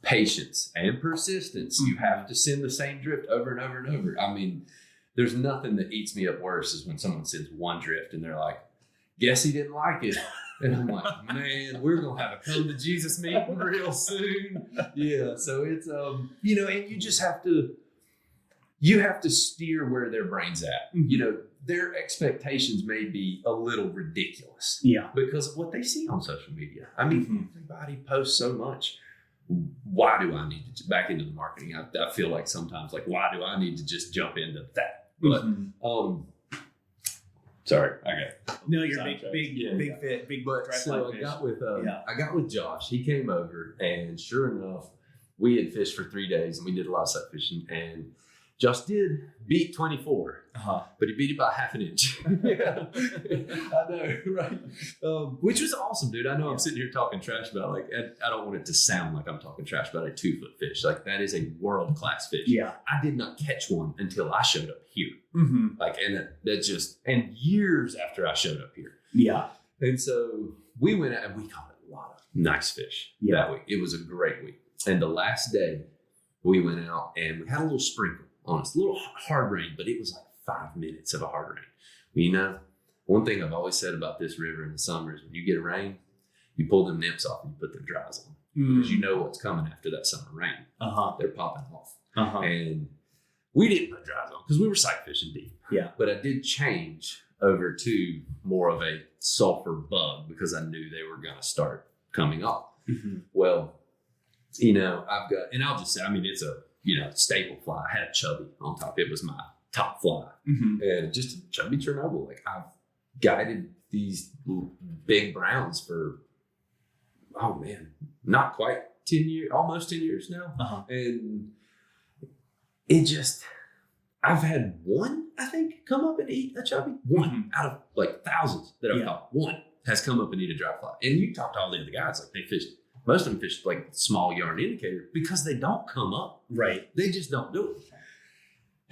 patience and persistence. You have to send the same drift over and over and over. I mean, there's nothing that eats me up worse is when someone sends one drift and they're like, guess he didn't like it. And I'm like, man, we're going to have a come to Jesus meeting real soon. Yeah. So it's, you know, and you just have to steer where their brain's at. You know, their expectations may be a little ridiculous. Yeah. Because of what they see on social media. I mean, everybody posts so much. Why do I need to back into the marketing? I feel like sometimes like, why do I need to just jump into that? But, sorry, no, you're big fit, big. But so I got with Josh. He came over, and sure enough, we had fished for 3 days, and we did a lot of sight fishing. And Josh did beat 24, but he beat it by half an inch. Yeah. I know, right? Which was awesome, dude. I know I'm sitting here talking trash about, like, I don't want it to sound like I'm talking trash about a 2-foot fish. Like, that is a world-class fish. Yeah. I did not catch one until I showed up here. Like, and that just, and years after I showed up here. Yeah. And so we went out and we caught a lot of nice fish that week. It was a great week. And the last day we went out and we had a little sprinkle on us, a little hard rain, but it was like 5 minutes of a hard rain. Well, you know, one thing I've always said about this river in the summer is when you get a rain, you pull them nips off and you put them dries on because you know what's coming after that summer rain. They're popping off. And we didn't put dries on because we were sight fishing deep. Yeah. But I did change over to more of a sulfur bug because I knew they were going to start coming off. Well, you know, I've got, and I'll just say, I mean, it's a, you know, staple fly. I had a chubby on top. It was my top fly. And just a chubby Chernobyl. Like, I've guided these big browns for, oh man, not quite 10 years, almost 10 years now. And it just, I've had one, I think, come up and eat a chubby. One out of like thousands that I've caught. One has come up and eat a dry fly. And you talk to all the other guys, like they fished. Most of them fish like small yarn indicator because they don't come up. Right. They just don't do it.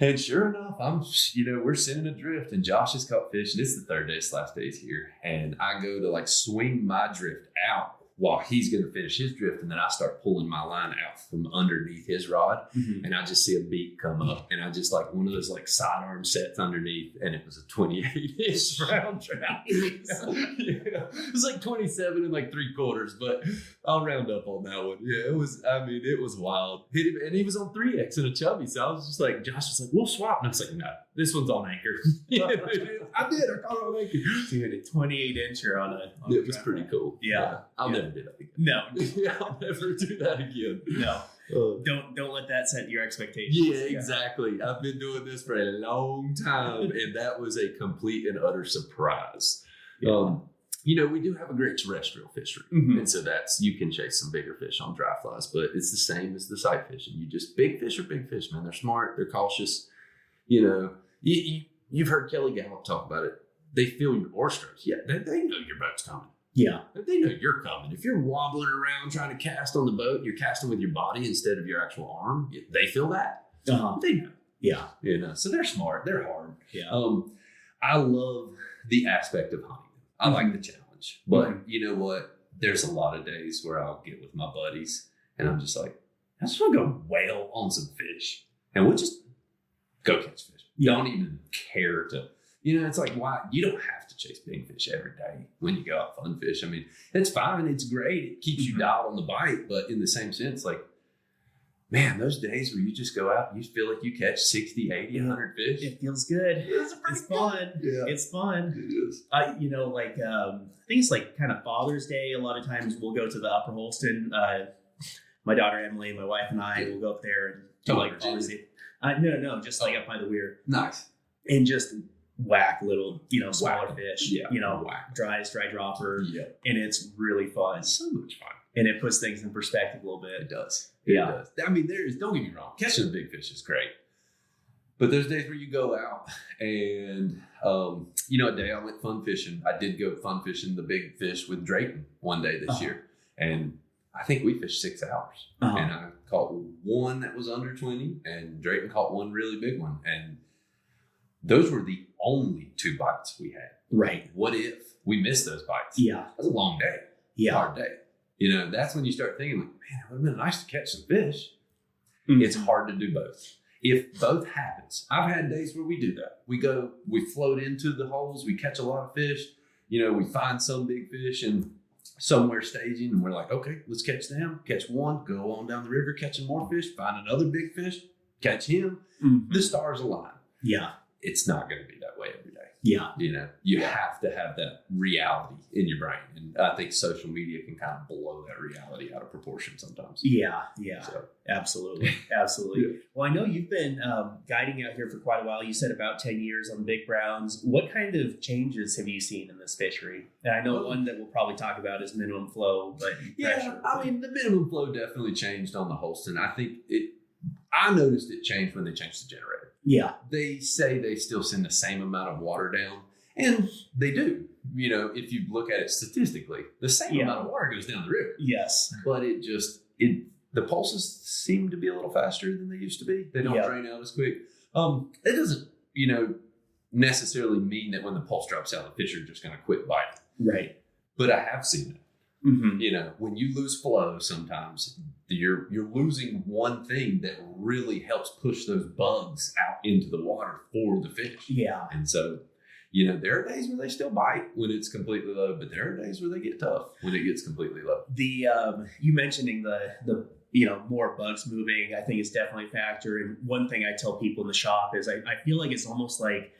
And sure enough, we're sending a drift and Josh has caught fish and it's the third day, / days here. And I go to like swing my drift out while he's going to finish his drift. And then I start pulling my line out from underneath his rod. And I just see a beak come up and I just like one of those like sidearm sets underneath. And it was a 28-inch brown trout. It was like 27 and like 3/4, but I'll round up on that one. Yeah, it was wild. Hit him, and he was on 3X and a chubby. So I was just like, Josh was like, we'll swap. And I was like, no, this one's on anchor. I caught it on anchor. Dude, a 28-incher on a it was pretty cool. Yeah. I'll never do that again. No. I'll never do that again. No. Don't let that set your expectations. Yeah, exactly. I've been doing this for a long time, and that was a complete and utter surprise. we do have a great terrestrial fishery. And so you can chase some bigger fish on dry flies, but it's the same as the sight fishing. Big fish are big fish, man. They're smart. They're cautious. You've heard Kelly Gallup talk about it. They feel your oar strokes. Yeah, they know your boat's coming. Yeah. They know you're coming. If you're wobbling around trying to cast on the boat, you're casting with your body instead of your actual arm. They feel that. They know. Yeah. So they're smart. They're hard. Yeah. I love the aspect of hunting. I like the challenge. But you know what? There's a lot of days where I'll get with my buddies and I'm just like, I just want to go whale on some fish. And we'll just go catch fish. Yeah. Don't even care to, it's like, why? You don't have to chase big fish every day when you go out fun fish. I mean, it's fine. It's great. It keeps you dialed on the bite. But in the same sense, like, man, those days where you just go out and you feel like you catch 60, 80, 100 fish. It feels good. It's fun. Yeah. It's fun. It is. I think it's like kind of Father's Day. A lot of times we'll go to the Upper Holston. My daughter Emily, my wife, and I will go up there and do like Father's Day. No, just like up by the weir. Nice. And just whack little, smaller fish. Yeah. Dry dropper. Yeah. And it's really fun. It's so much fun. And it puts things in perspective a little bit. It does. Yeah. It does. I mean, don't get me wrong. Catching a big fish is great. But there's days where you go out and, a day I went fun fishing. I did go fun fishing the big fish with Drayton one day this year. And I think we fished 6 hours. And I caught one that was under 20 and Drayton caught one really big one. And those were the only 2 bites we had. Right. What if we missed those bites? Yeah. That's a long day. Yeah. Hard day. That's when you start thinking, like, man, it would have been nice to catch some fish. It's hard to do both. If both happens, I've had days where we do that. We float into the holes, we catch a lot of fish. We find some big fish and somewhere staging, and we're like, okay, let's catch them. Catch one, go on down the river, catching more fish, find another big fish, catch him. The stars align. Yeah. It's not going to be that way every day. Yeah. You have to have that reality in your brain. And I think social media can kind of blow that reality out of proportion sometimes. Yeah. So. Absolutely. Yeah. Well, I know you've been guiding out here for quite a while. You said about 10 years on the big browns. What kind of changes have you seen in this fishery? And I know one that we'll probably talk about is minimum flow, but pressure. I mean, the minimum flow definitely changed on the Holston. I think I noticed it changed when they changed the generator. Yeah. They say they still send the same amount of water down, and they do. If you look at it statistically, the same amount of water goes down the river. Yes. But the pulses seem to be a little faster than they used to be. They don't drain out as quick. It doesn't, necessarily mean that when the pulse drops out, the fish are just going to quit biting. Right. But I have seen it. When you lose flow, sometimes you're losing one thing that really helps push those bugs out into the water for the fish. Yeah. And so, there are days where they still bite when it's completely low, but there are days where they get tough when it gets completely low. The you mentioning the more bugs moving, I think is definitely a factor. And one thing I tell people in the shop is I feel like it's almost like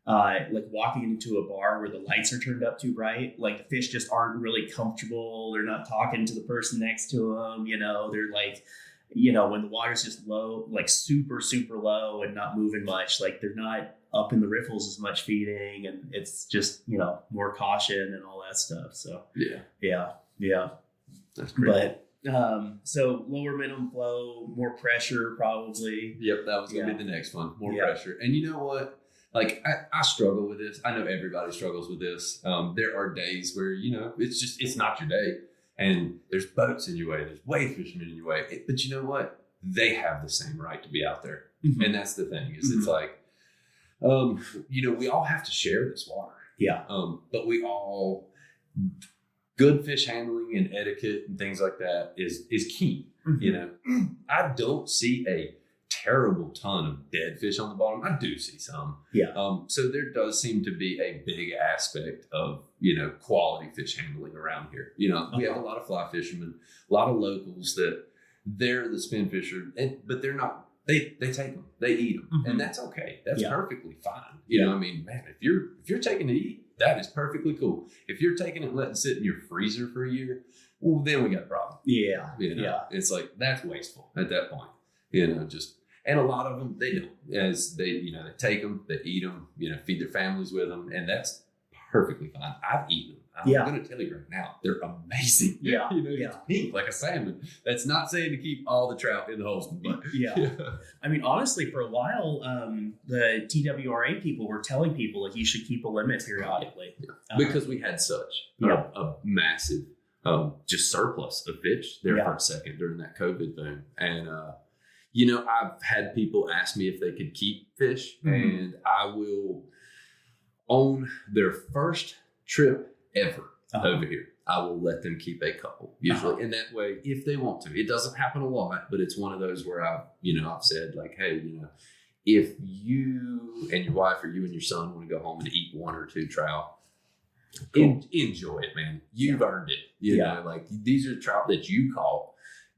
walking into a bar where the lights are turned up too bright. Like the fish just aren't really comfortable. They're not talking to the person next to them. They're like, when the water's just low, like super, super low and not moving much, like they're not up in the riffles as much feeding, and it's just, more caution and all that stuff. So yeah. That's great. But so lower minimum flow, more pressure probably. Yep, that was going to be the next one. More pressure. And you know what? Like, I struggle with this. I know everybody struggles with this. There are days where, it's not your day. And there's boats in your way. There's wade fishermen in your way. But you know what? They have the same right to be out there. And that's the thing is it's like, we all have to share this water. Yeah. But good fish handling and etiquette and things like that is key. I don't see a terrible ton of dead fish on the bottom. I do see some. Yeah. So there does seem to be a big aspect of, quality fish handling around here. We have a lot of fly fishermen, a lot of locals that they're the spin fisher, but they're not, they take them, they eat them, and that's okay. That's perfectly fine. I mean, man, if you're taking to eat, that is perfectly cool. If you're taking it and letting it sit in your freezer for a year, well, then we got a problem. Yeah. It's like, that's wasteful at that point, and a lot of them, they don't, as they take them, they eat them, feed their families with them. And that's perfectly fine. I've eaten them. I'm going to tell you right now, they're amazing. Yeah. It's pink like a salmon. That's not saying to keep all the trout in the Holston, but I mean, honestly, for a while, the TWRA people were telling people like you should keep a limit periodically because we had such a massive just surplus of fish there for a second during that COVID thing. And, I've had people ask me if they could keep fish, and I will, on their first trip ever over here, I will let them keep a couple usually. And that way, if they want to, it doesn't happen a lot, but it's one of those where I've said like, hey, if you and your wife or you and your son want to go home and eat 1 or 2 trout, enjoy it, man. You've earned it. You know, like these are trout that you caught.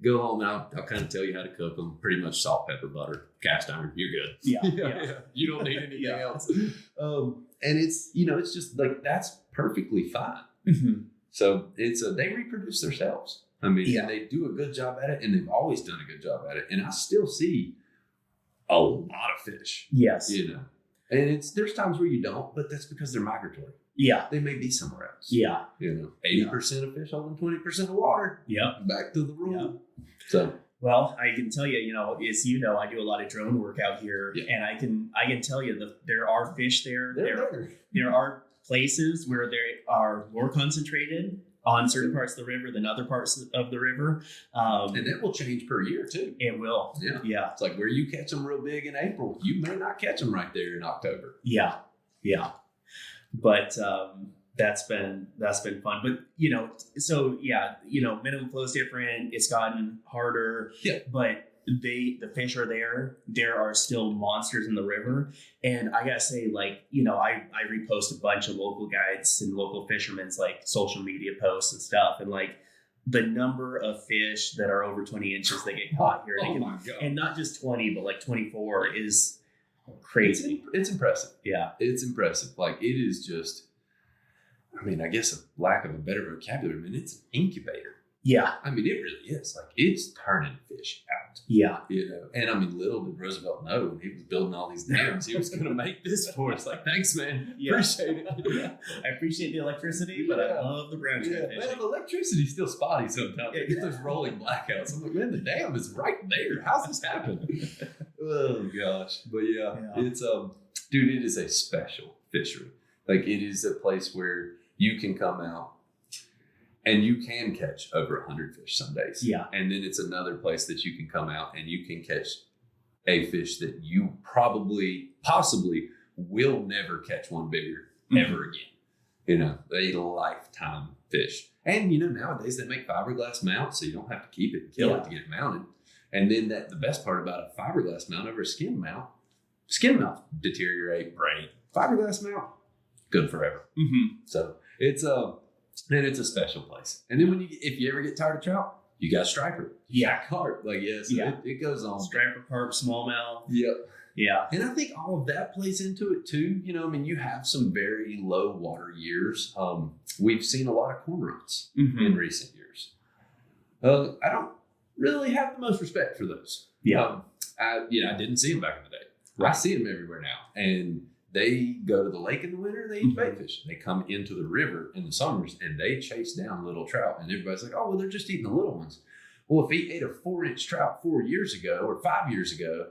Go home and I'll kind of tell you how to cook them. Pretty much salt, pepper, butter, cast iron. You're good. Yeah. You don't need anything else. And it's, it's just like, that's perfectly fine. So they reproduce themselves. I mean, and they do a good job at it, and they've always done a good job at it. And I still see a lot of fish. Yes. And there's times where you don't, but that's because they're migratory. Yeah. They may be somewhere else. Yeah. 80% of fish holding 20% of water. Yeah. Back to the rule. Yeah. So. Well, I can tell you, as I do a lot of drone work out here, and I can tell you that there are fish there. There are places where they are more concentrated on certain parts of the river than other parts of the river. And that will change per year too. It will. Yeah. It's like where you catch them real big in April, you may not catch them right there in October. Yeah. But that's been fun. But minimum flow is different. It's gotten harder. Yeah. But the fish are there. There are still monsters in the river. And I gotta say, I repost a bunch of local guides and local fishermen's social media posts and stuff. And the number of fish that are over 20 inches that get caught here. My God. And not just 20, but 24 is crazy. It's impressive. Yeah. It's impressive. It is just, I guess a lack of a better vocabulary, it's an incubator. Yeah. It really is. It's turning fish out. Yeah. And little did Roosevelt know when he was building all these dams, he was going to make this for us. Thanks, man. Yeah. Appreciate it. I appreciate the electricity, but I love the brown trout fishing. Man, the electricity's still spotty sometimes. You get those rolling blackouts. I'm like, man, the dam is right there. How's this happen? Oh, gosh. But it's, dude, it is a special fishery. It is a place where you can come out and you can catch over 100 fish some days. Yeah. And then it's another place that you can come out and you can catch a fish that you possibly will never catch one bigger ever again. A lifetime fish. And, nowadays they make fiberglass mounts, so you don't have to keep it and kill it to get it mounted. And then the best part about a fiberglass mount over a skin mount deteriorate, break. Fiberglass mount, good forever. So it's a special place. And then if you ever get tired of trout, you got striper. You got carp. It goes on. Striper, carp, smallmouth. Yep. Yeah. And I think all of that plays into it too. You have some very low water years. We've seen a lot of cormorants in recent years. I don't really have the most respect for those. Yeah. I didn't see them back in the day. Right. I see them everywhere now. And they go to the lake in the winter, they eat bait fish. They come into the river in the summers and they chase down little trout. And everybody's like, oh, well, they're just eating the little ones. Well, if he ate a 4-inch trout 4 years ago or 5 years ago,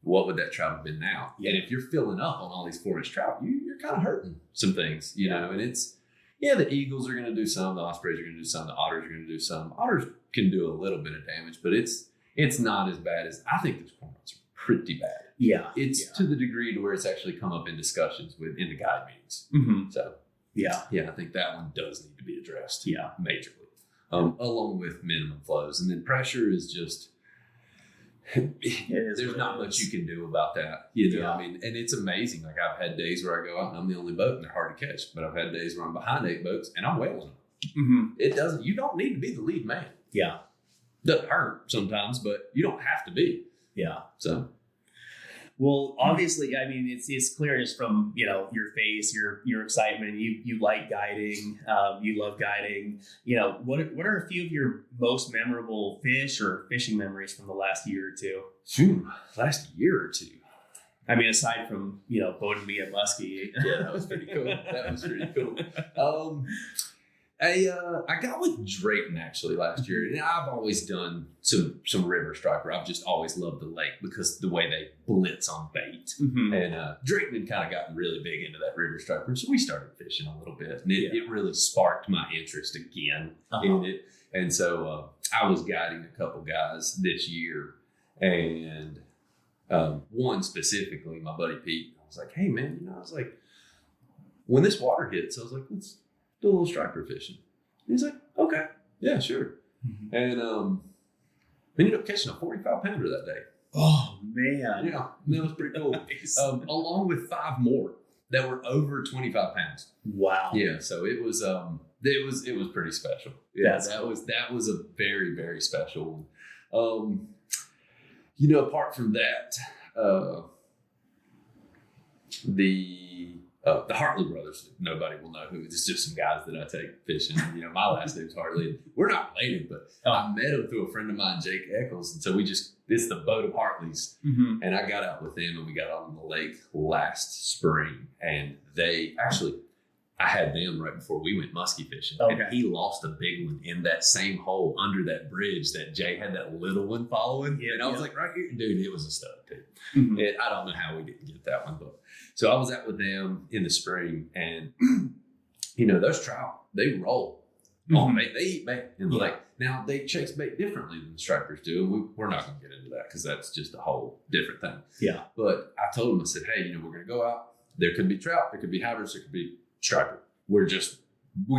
what would that trout have been now? Yeah. And if you're filling up on all these 4-inch trout, you're kind of hurting some things, and it's, the eagles are going to do some, the ospreys are going to do some, the otters are going to do some. Otters can do a little bit of damage, but it's not as bad as, I think those cormorants are pretty bad. Yeah. It's to the degree to where it's actually come up in discussions in the guide meetings. So, I think that one does need to be addressed. Yeah. Majorly. Along with minimum flows. And then pressure is just, there's not much you can do about that. And it's amazing. I've had days where I go out and I'm the only boat and they're hard to catch. But I've had days where I'm behind 8 boats and I'm whaling them. You don't need to be the lead man. Yeah. Doesn't hurt sometimes, but you don't have to be. Yeah. So. Well, obviously, it's clear just from, your face, your excitement, you like guiding, you love guiding, what are a few of your most memorable fish or fishing memories from the last year or two? Last year or two. I mean, aside from, you know, boating me at Muskie. Yeah, that was pretty cool. That was pretty cool. I got with Drayton actually last year, and I've always done some river striper. I've just always loved the lake because the way they blitz on bait. Mm-hmm. And Drayton had kind of gotten really big into that river striper, so we started fishing a little bit, and it really sparked my interest again in it. And so I was guiding a couple guys this year, and one specifically, my buddy Pete. I was like, "Hey man, you know," I was like, when this water hits, I was like, let's do a little striper fishing. And he's like, okay, yeah, sure. Mm-hmm. And we ended up catching a 45-pounder that day. Oh man, yeah, that was pretty cool. Nice. Along with 5 more that were over 25 pounds. Wow. Yeah, so it was pretty special. Yeah, that was a very, very special one. You know, apart from that, the Hartley brothers, nobody will know who. It's just some guys that I take fishing. You know, my last name's Hartley. We're not related, but I met him through a friend of mine, Jake Eccles. And so it's the boat of Hartley's. Mm-hmm. And I got out with them and we got on the lake last spring. And I had them right before we went muskie fishing. Okay. And he lost a big one in that same hole under that bridge that Jay had that little one following. Yeah, and I was like, right here, dude, it was a stud too. Mm-hmm. And I don't know how we didn't get that one, but so I was out with them in the spring, and you know, those trout, they roll on bait. They eat bait in the lake. Now they chase bait differently than the stripers do. And we're not going to get into that because that's just a whole different thing. Yeah. But I told them, I said, hey, you know, we're going to go out. There could be trout, there could be hybrids, there could be striper. We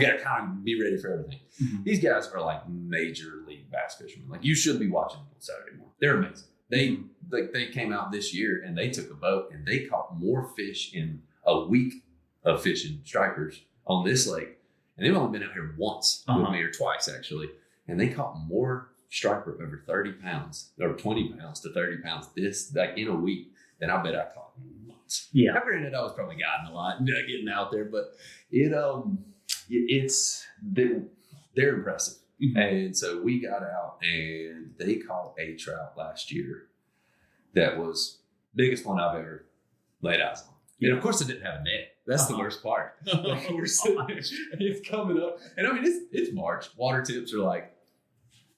got to kind of be ready for everything. Mm-hmm. These guys are like major league bass fishermen. Like you should be watching them on Saturday morning. They're amazing. They came out this year and they took a boat and they caught more fish in a week of fishing stripers on this lake. And they've only been out here once with me, or twice actually. And they caught more striper over 30 pounds or 20 pounds to 30 pounds in a week than I bet I caught in months. Yeah. Now, granted, I was probably guiding a lot, getting out there, but they're impressive. Mm-hmm. And so we got out and they caught a trout last year that was the biggest one I've ever laid eyes on. Yeah. And of course, it didn't have a net. That's the worst part. Like we're sitting there, it's coming up. And I mean, it's March. Water temps are like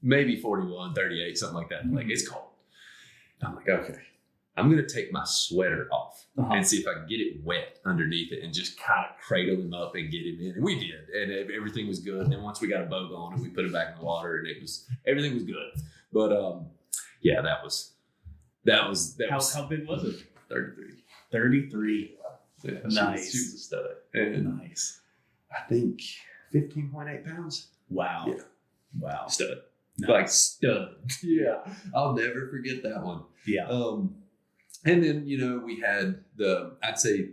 maybe 41, 38, something like that. Mm-hmm. Like it's cold. I'm like, okay, I'm going to take my sweater off and see if I can get it wet underneath it and just kind of cradle him up and get him in. And we did. And everything was good. And then once we got a boat on and we put him back in the water and everything was good. But yeah, that was how big was it? 33. 33. Yeah, nice. She was a stud. And nice. I think 15.8 pounds. Wow. Yeah. Wow. Stud. Nice. Like stud. Yeah. I'll never forget that one. Yeah. And then, you know, we had I'd say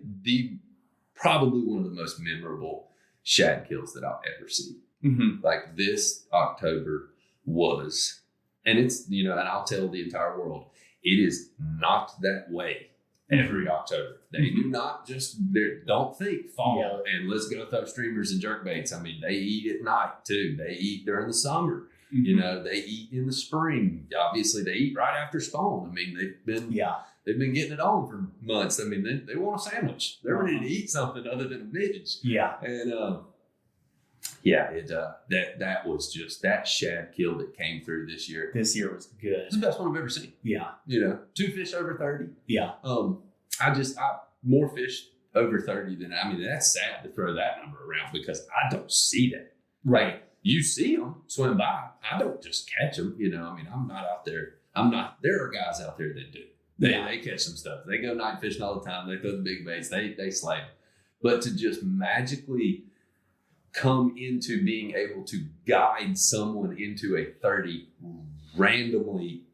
probably one of the most memorable shad kills that I'll ever see. Mm-hmm. Like this October was, and it's, you know, and I'll tell the entire world, it is not that way every October. They do not don't think fall and let's go throw streamers and jerk baits. I mean, they eat at night too. They eat during the summer. Mm-hmm. You know, they eat in the spring. Obviously, they eat right after spawn. I mean, they've been getting it on for months. I mean, they want a sandwich. They're ready to eat something other than a midge. Yeah. And that was just that shad kill that came through this year. This year was good. It's the best one I've ever seen. Yeah. You know, 2 fish over 30. Yeah. I more fish over 30 than that's sad to throw that number around because I don't see that. Right. You see them swim by. I don't just catch them. You know, I mean, I'm not out there. There are guys out there that do. They catch some stuff. They go night fishing all the time. They throw the big baits. They slay them. But to just magically come into being able to guide someone into a 30 randomly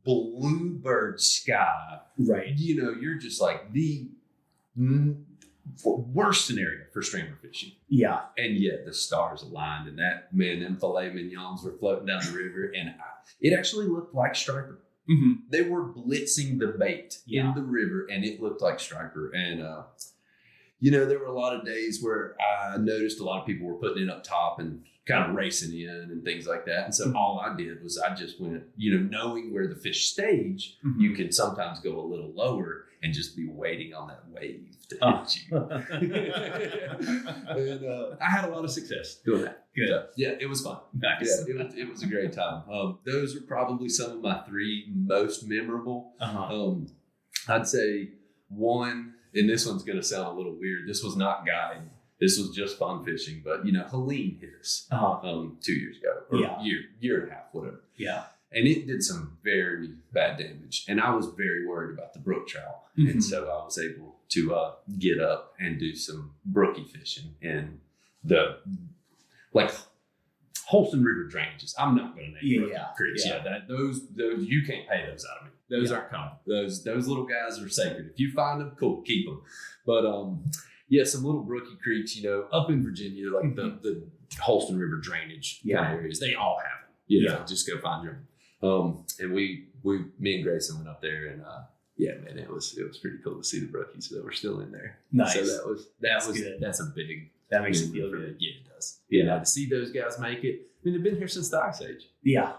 bluebird sky. Right. You know, you're just like the worst scenario for streamer fishing. Yeah. And yet the stars aligned and them filet mignons were floating down the river and it actually looked like striper. Mm-hmm. They were blitzing the bait in the river and it looked like striper. And, you know, there were a lot of days where I noticed a lot of people were putting it up top and kind of racing in and things like that. And so all I did was I just went, you know, knowing where the fish stage, you can sometimes go a little lower and just be waiting on that wave to hit you. And I had a lot of success doing that. Good. So, yeah, it was fun. Nice. Yeah, it was a great time. Those are probably some of my 3 most memorable. I'd say one, and this one's going to sound a little weird. This was not guiding. This was just fun fishing. But, Helene hit us 2 years ago. Or year and a half, whatever. Yeah. And it did some very bad damage. And I was very worried about the brook trout. Mm-hmm. And so I was able to get up and do some brookie fishing in the, Holston River drainages. I'm not going to name brookie creeks. Yeah, those you can't pay those out of me. Those aren't coming. Those little guys are sacred. If you find them, cool, keep them. But some little brookie creeks, up in Virginia, like the Holston River drainage kind of areas, they all have them. Just go find them. And me and Grayson went up there, and man, it was pretty cool to see the brookies that were still in there. Nice. So that's a big. That makes it feel good. Yeah, it does. Yeah, to see those guys make it. I mean, they've been here since the Ice Age. Yeah.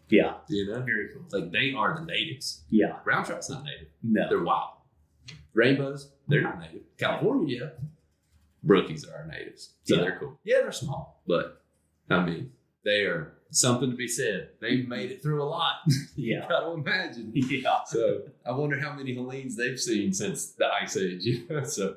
Yeah. Very cool. Like, they are the natives. Yeah. Brown trout's not native. No. They're wild. Rainbows, they're not native. California, yeah. Brookies are our natives. So they're cool. Yeah, they're small, but I mean, they are something to be said. They've made it through a lot. You got to imagine. Yeah. So I wonder how many Helenes they've seen since the Ice Age. So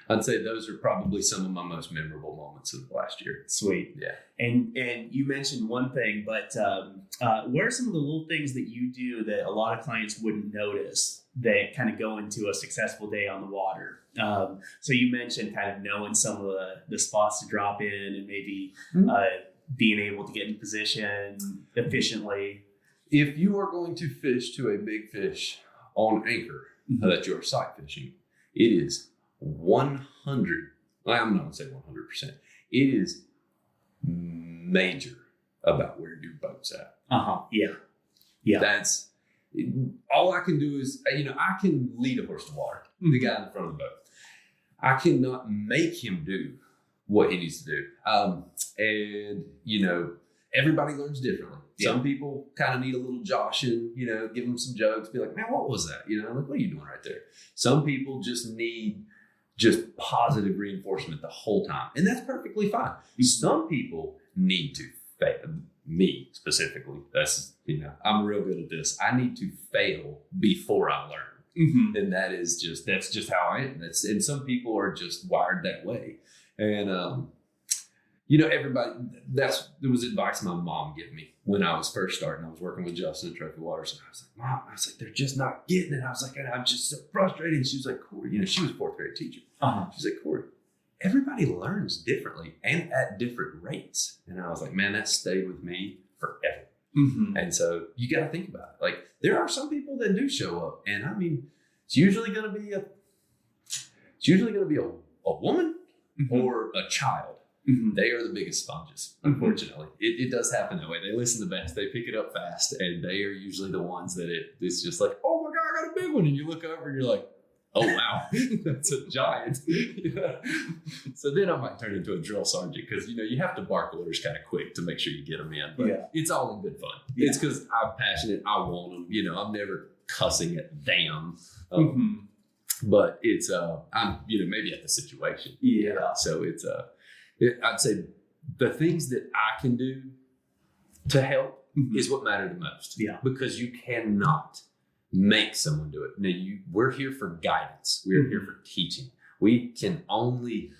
I'd say those are probably some of my most memorable moments of last year. Sweet. Yeah. And you mentioned one thing, but what are some of the little things that you do that a lot of clients wouldn't notice that kind of go into a successful day on the water? So you mentioned kind of knowing some of the spots to drop in and maybe being able to get in position efficiently. If you are going to fish to a big fish on anchor that you're sight fishing, it is 100. I'm not going to say 100%. It is major about where your boat's at. Yeah. That's all I can do is, I can lead a horse to water, the guy in the front of the boat. I cannot make him do what he needs to do. And everybody learns differently. Some people kind of need a little joshing, give them some jokes, be like, man, what was that? Like, what are you doing right there? Some people just need positive reinforcement the whole time. And that's perfectly fine. Some people need to fail. Me specifically, that's, I'm real good at this. I need to fail before I learn. And that's just how I am. And some people are just wired that way. And, everybody, there was advice my mom gave me when I was first starting. I was working with Justin at Trophy Waters, and I was like, Mom, they're just not getting it. I was like, and I'm just so frustrated. And she was like, Korey, she was a 4th grade teacher. She's like, Korey, everybody learns differently and at different rates. And I was like, man, that stayed with me forever. And so you got to think about it. Like, there are some people that do show up, and I mean, it's usually going to be a woman or a child. They are the biggest sponges, unfortunately. It does happen that way. They listen the best. They pick it up fast, and they are usually the ones that it's just like, oh my God, I got a big one. And you look over and you're like, oh, wow, that's a giant. So then I might turn into a drill sergeant because, you have to bark orders kind of quick to make sure you get them in. But it's all in good fun. It's because I'm passionate. I want them. I'm never cussing at them. But it's, I'm, maybe at the situation. Yeah. So it's, I'd say the things that I can do to help is what matter the most. Yeah. Because you cannot make someone do it. Now, we're here for guidance. We're here for teaching. We can only,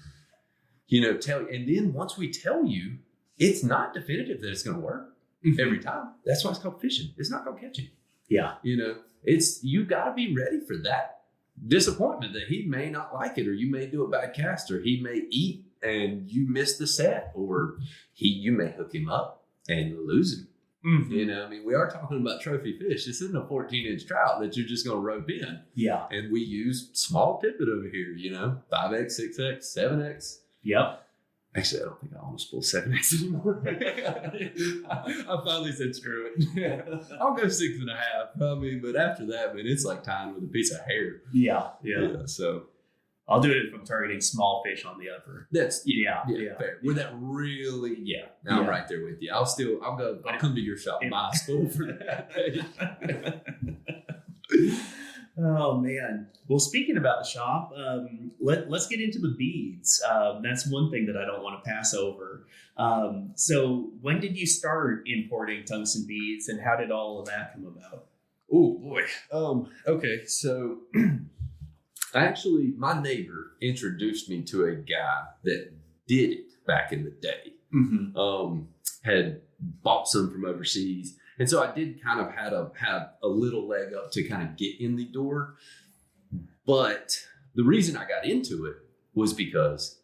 tell you. And then once we tell you, it's not definitive that it's going to work every time. That's why it's called fishing. It's not called catching. Yeah. You got to be ready for that disappointment that he may not like it, or you may do a bad cast, or he may eat and you miss the set, or you may hook him up and lose him. We are talking about trophy fish. This isn't a 14-inch trout that you're just going to rope in. Yeah. And we use small tippet over here, 5X, 6X, 7X. Yep. Actually, I don't think I almost pull 7X anymore. I finally said, screw it. I'll go 6.5. But after that, man, it's like tying with a piece of hair. Yeah. So, I'll do it if I'm targeting small fish on the upper. That's Yeah. fair. With that really, I'm right there with you. I'll come to your shop and buy a spool for that. Oh man. Well, speaking about the shop, let's get into the beads. That's one thing that I don't want to pass over. So when did you start importing tungsten beads, and how did all of that come about? Oh boy. Okay, so actually my neighbor introduced me to a guy that did it back in the day. Mm-hmm. Had bought some from overseas. And so I did kind of have a little leg up to kind of get in the door. But the reason I got into it was because,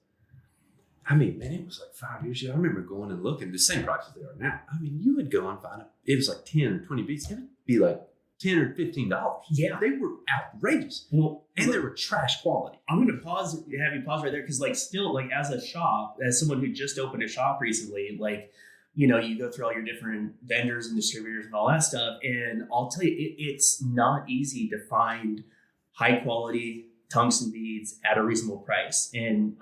I mean, man, it was like 5 years ago. I remember going and looking, the same prices they are now. I mean, you would go and find it was like 10 or 20 beads. It would be like $10 or $15. Yeah. They were outrageous. Well, and they were trash quality. I'm going to have you pause right there. Cause like still like as a shop, as someone who just opened a shop recently, like, you know, you go through all your different vendors and distributors and all that stuff. And I'll tell you, it's not easy to find high quality tungsten beads at a reasonable price. And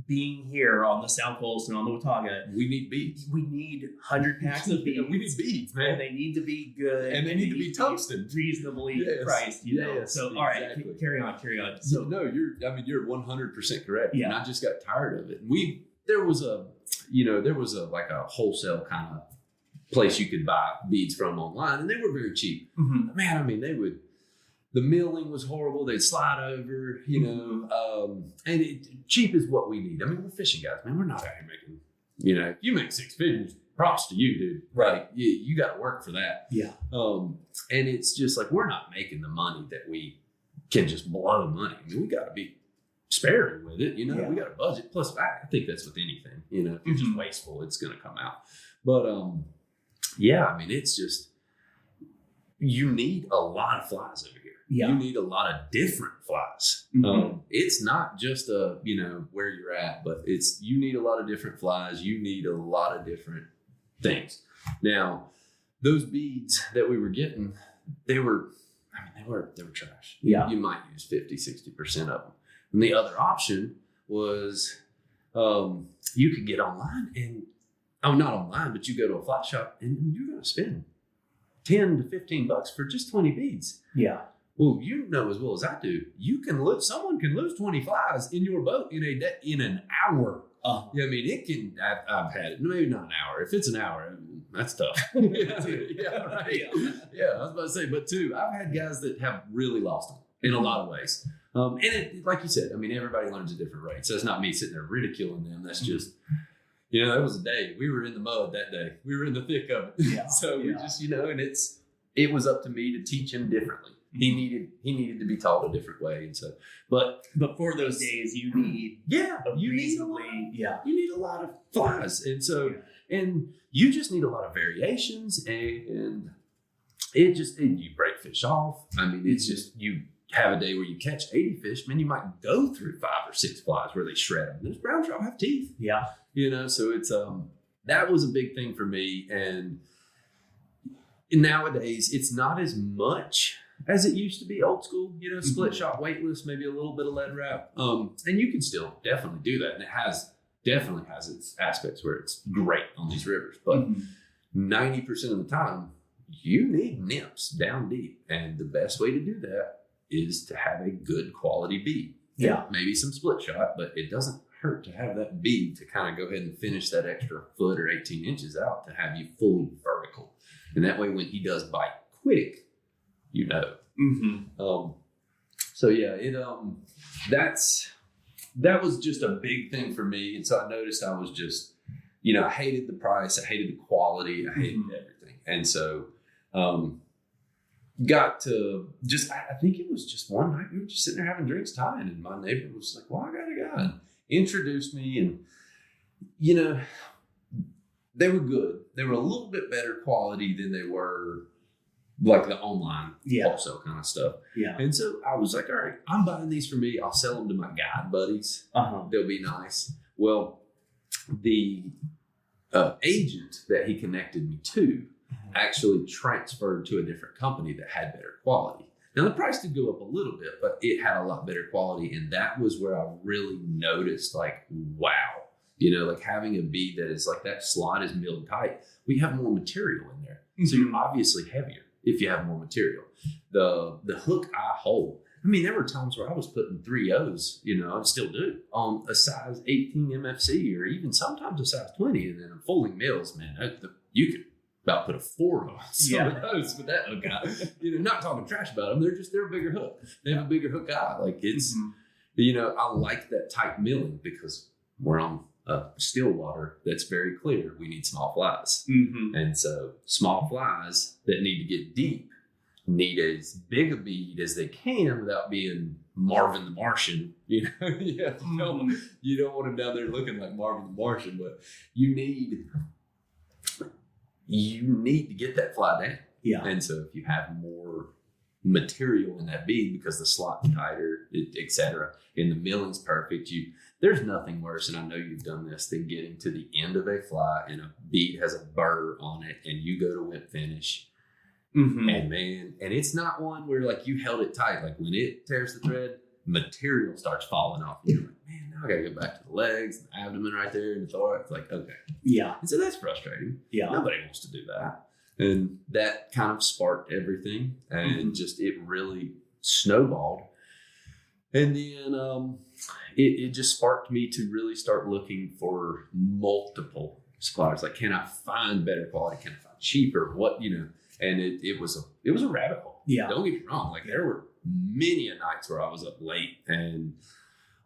being here on the South Holston and on the Watauga, we need beads. We need 100 packs of beads. We need beads, man. And they need to be good. And they need to be tungsten. Reasonably priced, you know. So, exactly. All right, carry on. So, no, you're 100% correct. Yeah. And I just got tired of it. There was a like a wholesale kind of place you could buy beads from online, and they were very cheap. Mm-hmm. Man, I mean, the milling was horrible. They'd slide over, you know, and cheap is what we need. I mean, we're fishing guys, man. We're not out here making, you know, you make six figures, props to you, dude. Right. You got to work for that. Yeah. And it's just like, we're not making the money that we can just blow money. I mean, we got to be sparing with it, you know. We got a budget. Plus, I think that's with anything, you know. If you're just wasteful, it's going to come out. But I mean, it's just, you need a lot of flies over here. Yeah. You need a lot of different flies. It's not just where you're at, but you need a lot of different flies. You need a lot of different things. Now, those beads that we were getting, they were trash. Yeah. You might use 50-60% of them. And the other option was you could get online not online, but you go to a fly shop and you're going to spend $10 to $15 for just 20 beads. Yeah. Well, you know as well as I do, someone can lose 20 flies in your boat in an hour. Yeah, I mean, I've had it, maybe not an hour. If it's an hour, that's tough. Yeah, right. Yeah, I was about to say, but too, I've had guys that have really lost them in a lot of ways. And it, like you said, I mean, everybody learns at different rates. So it's not me sitting there ridiculing them. That's just, you know, that was a day. We were in the mud that day. We were in the thick of it. Yeah. So we just, you know, and it was up to me to teach him differently. He needed to be taught a different way. And so, but for those days, you need you need a lot of flies. And so, and you just need a lot of variations, and you break fish off. I mean, it's just, you have a day where you catch 80 fish, man, you might go through 5 or 6 flies where they shred them. Those brown trout have teeth. Yeah. You know, so it's, that was a big thing for me. And nowadays it's not as much as it used to be old school, you know, split shot weightless, maybe a little bit of lead wrap. And you can still definitely do that. And it definitely has its aspects where it's great on these rivers, but 90% of the time you need nymphs down deep. And the best way to do that is to have a good quality bead. Yeah. Maybe some split shot, but it doesn't hurt to have that bead to kind of go ahead and finish that extra foot or 18 inches out to have you fully vertical. And that way, when he does bite quick, you know. So yeah, that was just a big thing for me. And so I noticed I was just, you know, I hated the price, I hated the quality, I hated everything. And so, got to just, I think it was just one night we were just sitting there having drinks tying, and my neighbor was like, well, I got a guy, and introduced me, and, you know, they were good. They were a little bit better quality than they were like the online wholesale kind of stuff. Yeah. And so I was like, all right, I'm buying these for me. I'll sell them to my guide buddies. They'll be nice. Well, the agent that he connected me to actually transferred to a different company that had better quality. Now the price did go up a little bit, but it had a lot better quality. And that was where I really noticed like, wow, like having a bead that is like that slot is milled tight. We have more material in there. So you're obviously heavier if you have more material. The hook eye hole. I mean, there were times where I was putting 3 O's, I still do, on a size 18 MFC or even sometimes a size 20. And then I'm folding mills, man, you could about put a 4 on some of those with that hook eye. Not talking trash about them. They're a bigger hook. They have a bigger hook eye. Like it's, I like that tight milling because we're on still water that's very clear. We need small flies. And so small flies that need to get deep need as big a bead as they can without being Marvin the Martian. You don't want them down there looking like Marvin the Martian, but you need to get that fly down. Yeah. And so if you have more material in that bead because the slot's tighter, etc., and the milling's perfect, there's nothing worse, and I know you've done this, than getting to the end of a fly and a bead has a burr on it and you go to whip finish. And man, and it's not one where like you held it tight. Like when it tears the thread, material starts falling off. And you're like, man, now I gotta go back to the legs, the abdomen right there, and the thorax. Like, okay. Yeah. And so that's frustrating. Yeah. Nobody wants to do that. And that kind of sparked everything. And just it really snowballed. And then it just sparked me to really start looking for multiple suppliers. Like, can I find better quality? Can I find cheaper? What, and it was a rabbit hole. Yeah. Don't get me wrong. Like there were many a nights where I was up late and,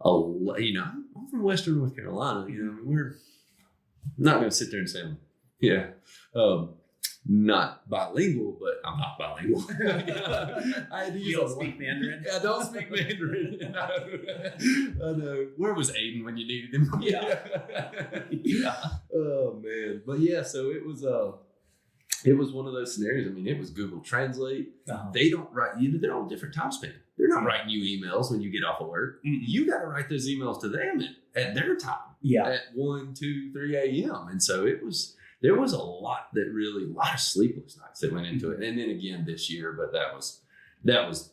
I'm from Western North Carolina. We're not going to sit there and say, not bilingual, but I'm not bilingual. You don't speak Mandarin? Yeah, I don't speak Mandarin. I know. Where was Aiden when you needed him? Yeah. Oh man. But yeah, so it was one of those scenarios. I mean, it was Google Translate. They don't write you. They're on different time span. They're not writing you emails when you get off of work. You got to write those emails to them at their time. Yeah. At 1, 2, 3 a.m. And so there was a lot of sleepless nights that went into it. And then again this year, but that was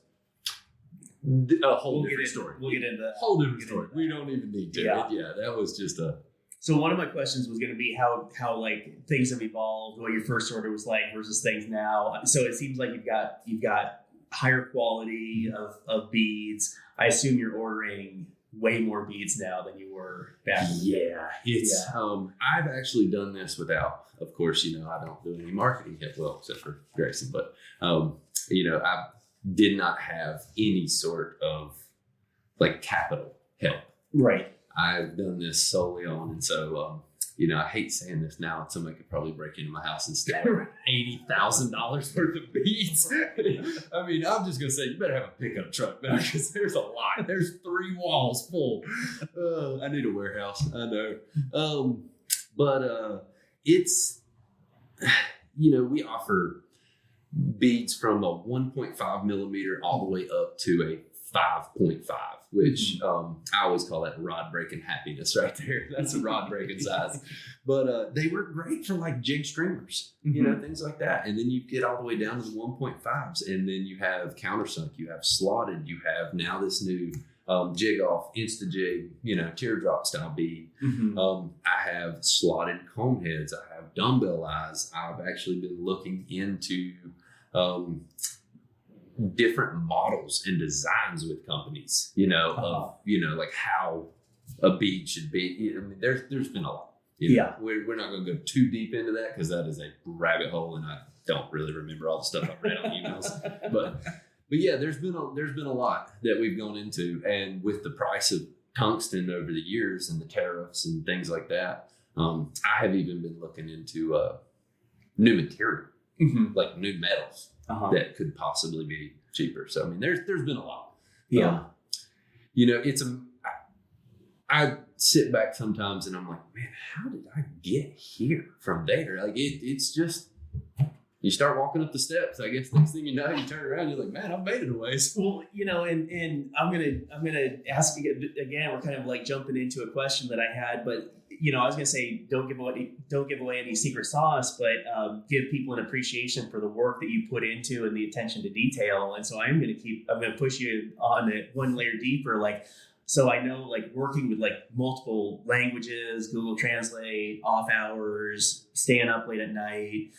a whole different story. We'll get into that. Whole different story. We don't even need to. Yeah, that was just a. So one of my questions was going to be how like things have evolved, what your first order was like versus things now. So it seems like you've got higher quality of beads. I assume you're ordering way more beads now than you were back in the day. It's I've actually done this without, of course, I don't do any marketing yet, well, except for Grayson, but I did not have any sort of like capital help. Right. I've done this solely on, and so I hate saying this now. Somebody could probably break into my house and steal $80,000 worth of beads. I mean, I'm just gonna say you better have a pickup truck now because there's a lot. There's 3 walls full. I need a warehouse. I know, but it's we offer beads from a 1.5 millimeter all the way up to a 5.5, which I always call that rod breaking happiness right there. That's a rod breaking size. But they work great for like jig streamers, things like that. And then you get all the way down to the 1.5s, and then you have countersunk, you have slotted, you have now this new jig off, insta jig, teardrop style bead. I have slotted comb heads. I have dumbbell eyes. I've actually been looking into different models and designs with companies, like how a bead should be. I mean, there's been a lot. We're not going to go too deep into that because that is a rabbit hole, and I don't really remember all the stuff I've read on emails. But yeah, there's been a lot that we've gone into, and with the price of tungsten over the years and the tariffs and things like that, I have even been looking into new material, like new metals. That could possibly be cheaper. So, I mean, there's been a lot. Yeah. I sit back sometimes and I'm like, man, how did I get here from there? Like it's just, you start walking up the steps. I guess next thing you know, you turn around, you're like, man, I've made it a ways. Well, and I'm gonna ask you again. We're kind of like jumping into a question that I had, but I was gonna say don't give away any secret sauce, but give people an appreciation for the work that you put into and the attention to detail. And so I'm gonna push you on it one layer deeper. Like, so I know, like, working with like multiple languages, Google Translate, off hours, staying up late at night.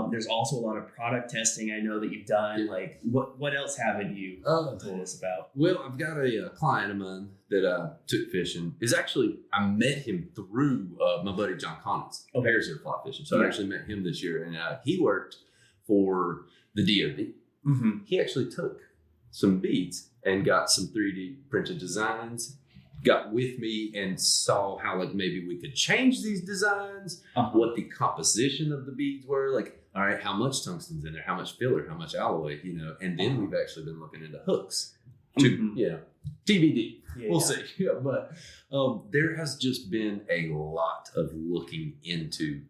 There's also a lot of product testing I know that you've done. Like, what else haven't you told us about? Well, I've got a client of mine that took fishing. I met him through my buddy John Connors, Bears here fly fishing. So I actually met him this year, and he worked for the DoD. Mm-hmm. He actually took some beads and got some 3D printed designs, got with me and saw how, like, maybe we could change these designs, what the composition of the beads were, like, all right, how much tungsten's in there, how much filler, how much alloy, and then we've actually been looking into hooks to, TBD. We'll see. Yeah, but there has just been a lot of looking into,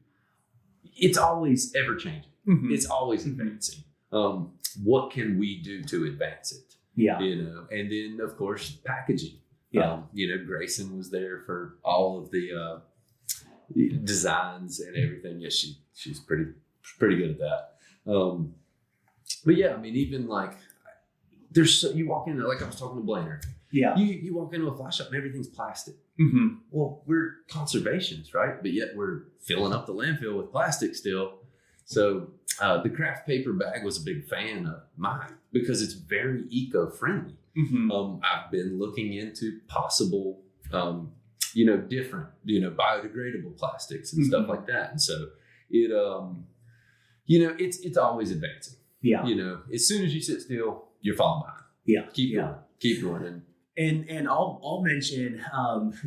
it's always ever changing. Mm-hmm. It's always advancing. What can we do to advance it? Yeah. And then of course packaging. Yeah. Grayson was there for all of the designs and everything. Yeah, she's pretty good at that. But yeah, I mean, even like you walk in there, like I was talking to Blainer. Yeah. You walk into a fly shop and everything's plastic. Mm-hmm. Well, we're conservationists, right? But yet we're filling up the landfill with plastic still. So the craft paper bag was a big fan of mine because it's very eco-friendly. Mm-hmm. I've been looking into possible, different, biodegradable plastics and stuff like that. And so it, it's always advancing. Yeah. As soon as you sit still, you're falling behind. Yeah. Keep going. And I'll mention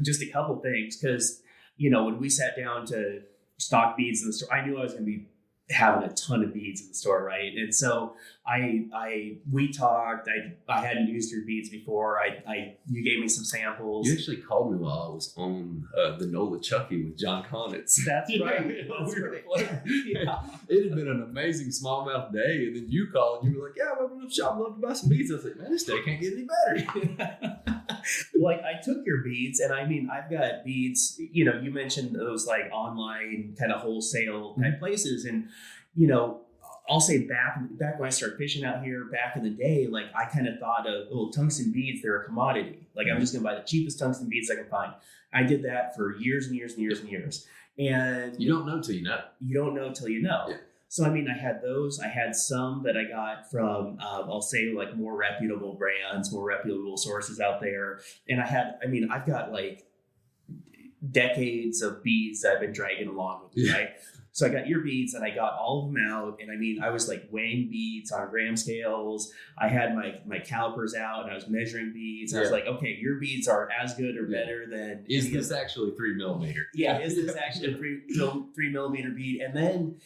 just a couple things because, when we sat down to stock beads in the store, I knew I was going to be having a ton of beads in the store, right? And so we talked. I hadn't used your beads before. You gave me some samples. You actually called me while I was on the NOLA Chucky with John Connors. That's right. That's right. Yeah. It had been an amazing smallmouth day, and then you called. And you were like, "Yeah, I'm opening up shop. I'd love to buy some beads." I was like, "Man, this day can't get any better." Like, I took your beads, and I mean, I've got beads. You mentioned those like online kind of wholesale type places, and I'll say back when I started fishing out here back in the day, like I kind of thought of tungsten beads, they're a commodity. Like, I'm just gonna buy the cheapest tungsten beads I can find. I did that for years and years and years and years. And you don't know till you know. You don't know till you know. Yeah. So, I mean, I had those. I had some that I got from, I'll say, like more reputable brands, more reputable sources out there. And I've got like decades of beads that I've been dragging along with me, right? So I got your beads and I got all of them out. And I mean, I was like weighing beads on gram scales. I had my calipers out and I was measuring beads. I was like, okay, your beads are as good or better than. Is this actually 3 millimeter? Yeah, is this actually a 3 millimeter bead? And then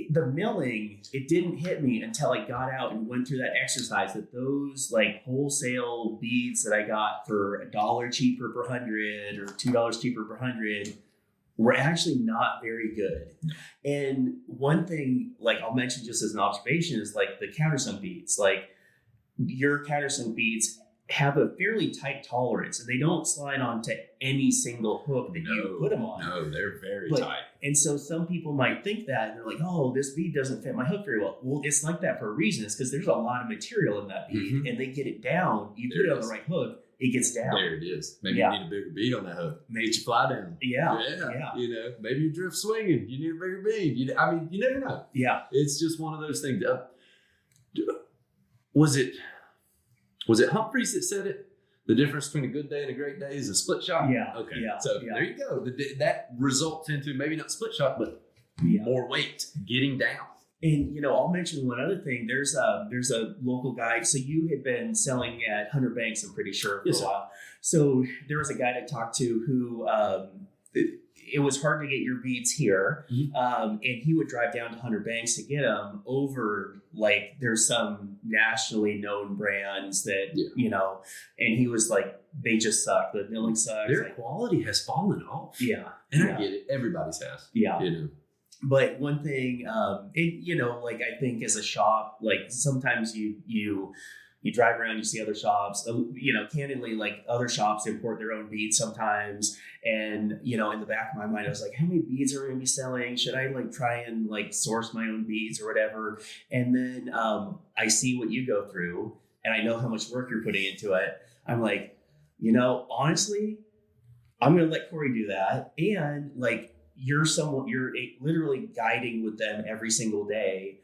the milling, it didn't hit me until I got out and went through that exercise that those like wholesale beads that I got for $1 cheaper per 100 or $2 cheaper per 100 were actually not very good. And one thing, like I'll mention just as an observation, is like the countersunk beads. Like, your countersunk beads have a fairly tight tolerance and they don't slide onto any single hook that you put them on. No, they're very tight. And so some people might think that and they're like, oh, this bead doesn't fit my hook very well. Well, it's like that for a reason. It's because there's a lot of material in that bead and they get it down. You put it on the right hook, it gets down. There it is. Maybe you need a bigger bead on that hook. Maybe you fly down. Yeah. Maybe you drift swinging. You need a bigger bead. You never know. Yeah. It's just one of those things. Was it Humphreys that said it? The difference between a good day and a great day is a split shot? Yeah. Okay. Yeah. So there you go. That results into maybe not split shot, but more weight getting down. And, I'll mention one other thing. There's a local guy. So you had been selling at Hunter Banks, I'm pretty sure, for a while. So there was a guy to talk to who it was hard to get your beads here. And he would drive down to Hunter Banks to get them over, like, there's some nationally known brands that, and he was like, they just suck. The milling sucks. Their quality has fallen off. Yeah. And I get it. Everybody's has. Yeah. But one thing, like, I think as a shop, like, sometimes you you drive around, you see other shops, candidly, like other shops import their own beads sometimes. And, in the back of my mind, I was like, how many beads are we going to be selling? Should I like try and like source my own beads or whatever? And then I see what you go through and I know how much work you're putting into it. I'm like, honestly, I'm going to let Korey do that. And like, you're literally guiding with them every single day.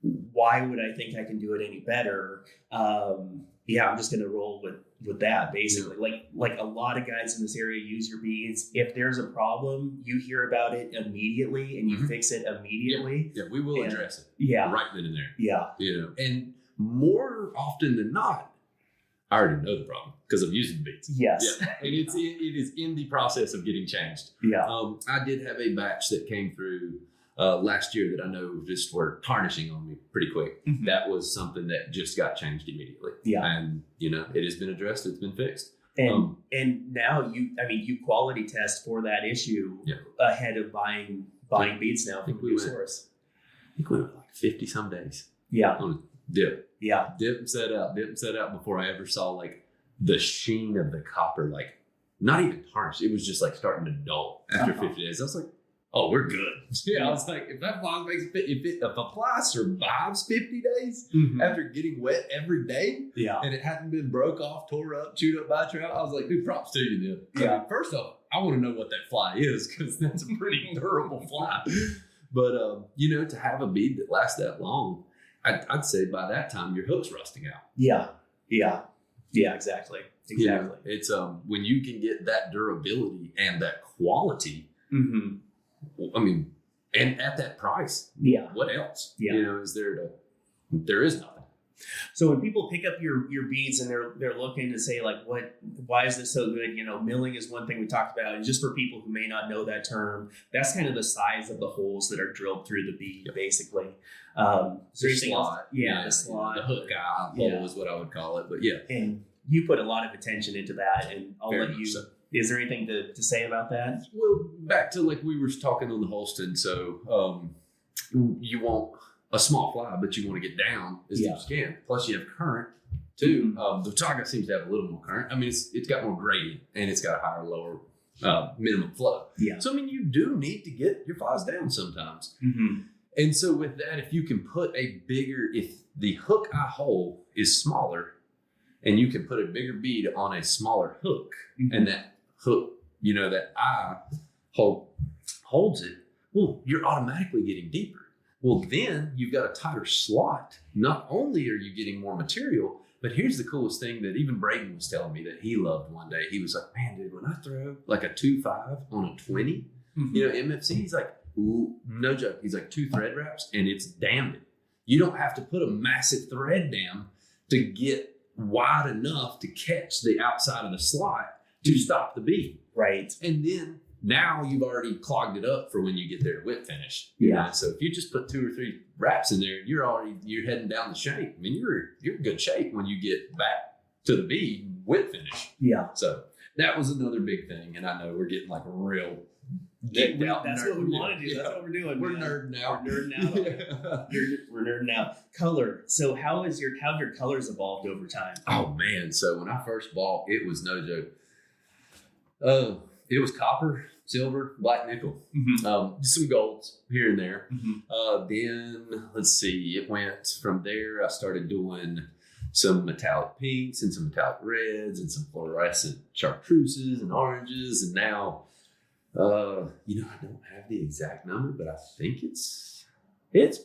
Why would I think I can do it any better? I'm just going to roll with that basically. Like a lot of guys in this area use your beads. If there's a problem, you hear about it immediately and you fix it immediately. Yeah, we will address it. Yeah. Right then and there. Yeah. And more often than not, I already know the problem because I'm using the beads. Yes. Yeah. And it is in the process of getting changed. Yeah. I did have a batch that came through last year that I know just were tarnishing on me pretty quick. Mm-hmm. That was something that just got changed immediately. Yeah. And, it has been addressed. It's been fixed. And now you quality test for that issue ahead of buying beads now from a new source. I think we went like 50 some days. Yeah. On a dip. Yeah. Dip and set out before I ever saw like the sheen of the copper, like not even tarnished. It was just like starting to dull after 50 days. I was like, oh, we're good. Yeah, I was like, if that fly makes if a fly survives 50 days after getting wet every day, and it hadn't been broke off, tore up, chewed up by a trout, I was like, dude, props to you then. Yeah. I mean, first off, I want to know what that fly is because that's a pretty durable fly. But to have a bead that lasts that long, I'd say by that time your hook's rusting out. Yeah, exactly. It's when you can get that durability and that quality. I mean, and at that price, what else? Is there is nothing. So when people pick up your beads and they're looking to say like, why is this so good? Milling is one thing we talked about. And just for people who may not know that term, that's kind of the size of the holes that are drilled through the bead, basically. The slot. The slot. The hook eye hole is what I would call it. But And you put a lot of attention into that, and I'll Very let you. so. Is there anything to say about that? Well, back to like we were talking on the Holston. So you want a small fly, but you want to get down as deep as you can. Plus, you have current too. The Watauga seems to have a little more current. I mean, it's got more gradient and it's got a higher, lower minimum flow. Yeah. So I mean, you do need to get your flies down sometimes. And so with that, if you can put if the hook eye hole is smaller, and you can put a bigger bead on a smaller hook, and that hook, that eye hole holds it, well, you're automatically getting deeper. Well, then you've got a tighter slot. Not only are you getting more material, but here's the coolest thing that even Braden was telling me that he loved one day. He was like, man, dude, when I throw like a 2.5 on a 20, MFC, he's like, no joke. He's like 2 thread wraps and it's damned it. You don't have to put a massive thread down to get wide enough to catch the outside of the slot to stop the bead. Right. And then now you've already clogged it up for when you get there to whip finish. So if you just put 2 or 3 wraps in there, you're heading down the shape. I mean, you're in good shape when you get back to the bead whip finish. Yeah. So that was another big thing. And I know we're getting like real decked out. That's what we want to do. That's what we're doing. We're nerding out. We're nerding out. We're nerding out. Color. So how have your colors evolved over time? Oh man. So when I first bought, it was no joke. It was copper, silver, black nickel, some golds here and there. Then let's see, it went from there. I started doing some metallic pinks and some metallic reds and some fluorescent chartreuses and oranges. And now, I don't have the exact number, but I think it's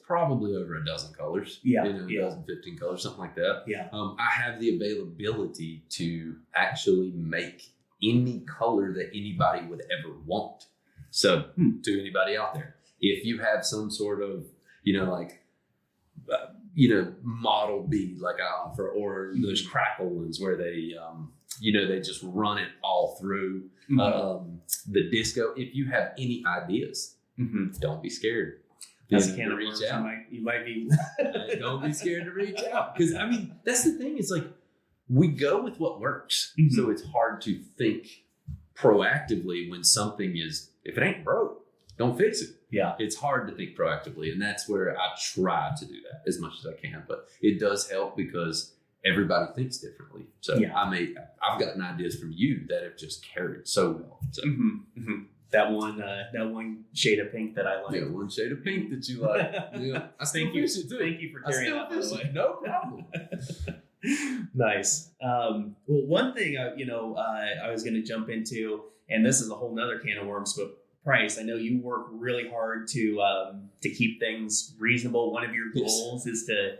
probably over a dozen colors. A dozen, 15 colors, something like that. I have the availability to actually make any color that anybody would ever want. So to anybody out there, if you have some sort of, model bead like I offer, or those crackle ones where they, they just run it all through the disco. If you have any ideas, don't be scared. As a can of worms, you might be. Don't be scared to reach out. Because, I mean, that's the thing. It's like, we go with what works. So it's hard to think proactively when something is, if it ain't broke, don't fix it. It's hard to think proactively. And that's where I try to do that as much as I can. But it does help because everybody thinks differently. So Yeah. I've gotten ideas from you that have just carried so well. So. That one shade of pink that I like. Yeah, one shade of pink that you like. Yeah, I still fish it too. Thank you for carrying that, by the way. No problem. Nice. Well, one thing I was going to jump into, and this is a whole nother can of worms, but price. I know you work really hard to keep things reasonable. One of your goals is to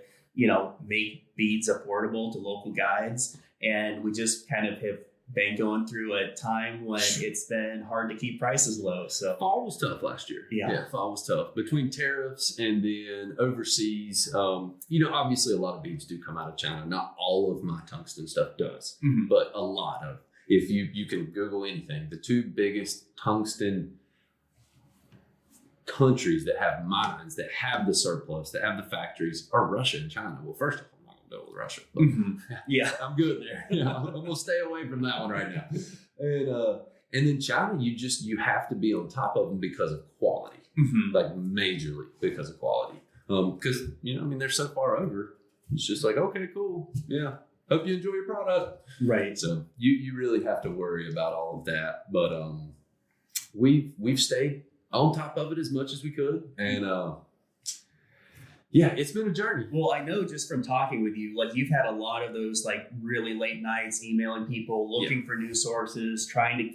make beads affordable to local guides, and we just kind of have been going through a time when it's been hard to keep prices low. So fall was tough last year. Yeah, fall was tough between tariffs and then overseas. Obviously a lot of beads do come out of China. Not all of my tungsten stuff does, but a lot of. If you can Google anything, the two biggest tungsten countries that have mines, that have the surplus, that have the factories, are Russia and China. Well, first of all, go with Russia. But yeah, I'm good there. I'm gonna stay away from that one right now. And then China, you have to be on top of them because of quality, like majorly because of quality. Because they're so far over. It's just like, okay, cool, yeah. Hope you enjoy your product. Right. So you really have to worry about all of that. But we've stayed on top of it as much as we could, and yeah, it's been a journey. Well, I know just from talking with you, like you've had a lot of those like really late nights emailing people, looking for new sources, trying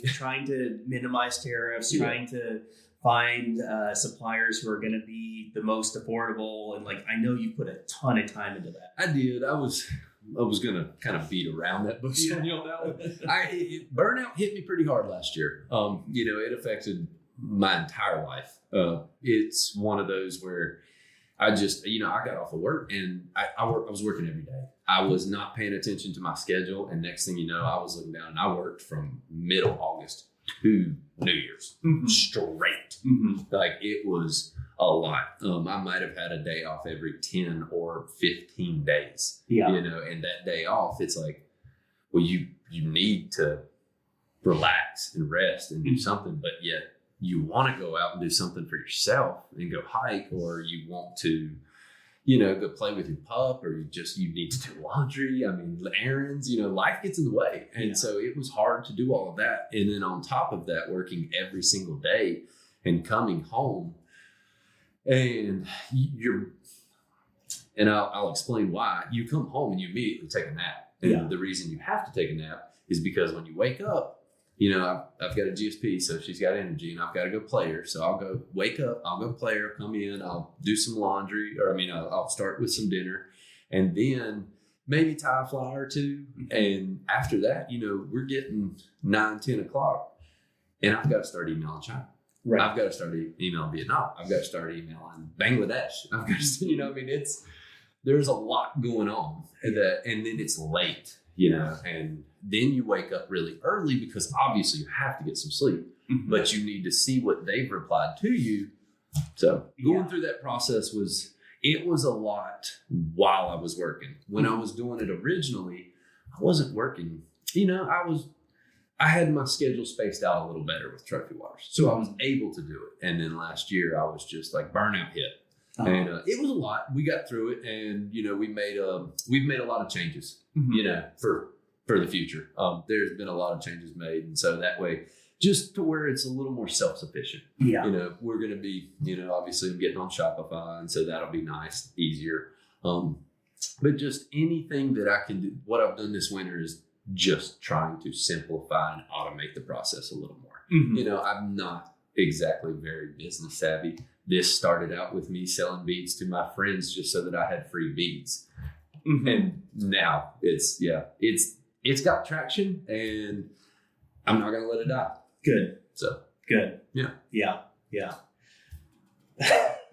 to minimize tariffs, trying to find suppliers who are going to be the most affordable. And like, I know you put a ton of time into that. I did. I was going to kind of beat around that bush on you on that one. Burnout hit me pretty hard last year. It affected my entire life. It's one of those where I just, I got off of work and I was working every day. I was not paying attention to my schedule. And next thing you know, I was looking down and I worked from middle August to New Year's straight. Like it was a lot. I might have had a day off every 10 or 15 days, and that day off, it's like, well, you need to relax and rest and do something, but yet you want to go out and do something for yourself and go hike, or you want to, go play with your pup, or you need to do laundry. I mean, errands, life gets in the way. And so it was hard to do all of that. And then on top of that, working every single day and coming home, and I'll explain why. You come home and you immediately take a nap. And the reason you have to take a nap is because when you wake up, I've got a GSP, so she's got energy, and I've got to go play her. So I'll go wake up, I'll go play her, come in, I'll do some laundry, I'll start with some dinner, and then maybe tie a fly or two. And after that, we're getting 9, 10 o'clock, and I've got to start emailing China. Right. I've got to start emailing Vietnam. I've got to start emailing Bangladesh. I've got to, there's a lot going on, and then it's late, and then you wake up really early because obviously you have to get some sleep, but you need to see what they've replied to you. So going through that process was a lot while I was working. When I was doing it originally, I wasn't working. I had my schedule spaced out a little better with trophy waters, so I was able to do it. And then last year I was just like burnout hit. And it was a lot. We got through it, and we've made a lot of changes, for the future. There's been a lot of changes made, and so that way, just to where it's a little more self-sufficient. We're going to be, obviously I'm getting on Shopify, and so that'll be nice, easier. But just anything that I can do. What I've done this winter is just trying to simplify and automate the process a little more. I'm not exactly very business savvy. This started out with me selling beads to my friends just so that I had free beads. And now it's got traction, and I'm not going to let it die. Good. So good. Yeah.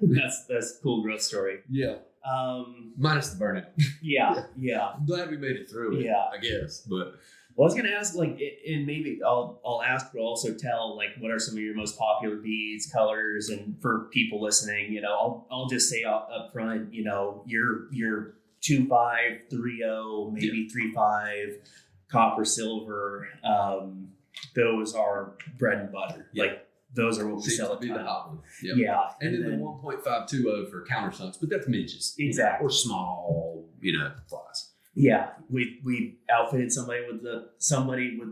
That's a cool growth story. Yeah. Minus the burnout. Yeah. I'm glad we made it through it. I guess. But I was going to ask, and maybe I'll ask, but also tell, what are some of your most popular beads, colors, and for people listening, I'll just say up front, your 2.5, 3.0, maybe 3.5, copper, silver. Those are bread and butter. Those are what we sell at the hot one. Yeah. And then the 1.520 for countersunks, but that's midges. Exactly. Or small, flies. Yeah, we outfitted somebody with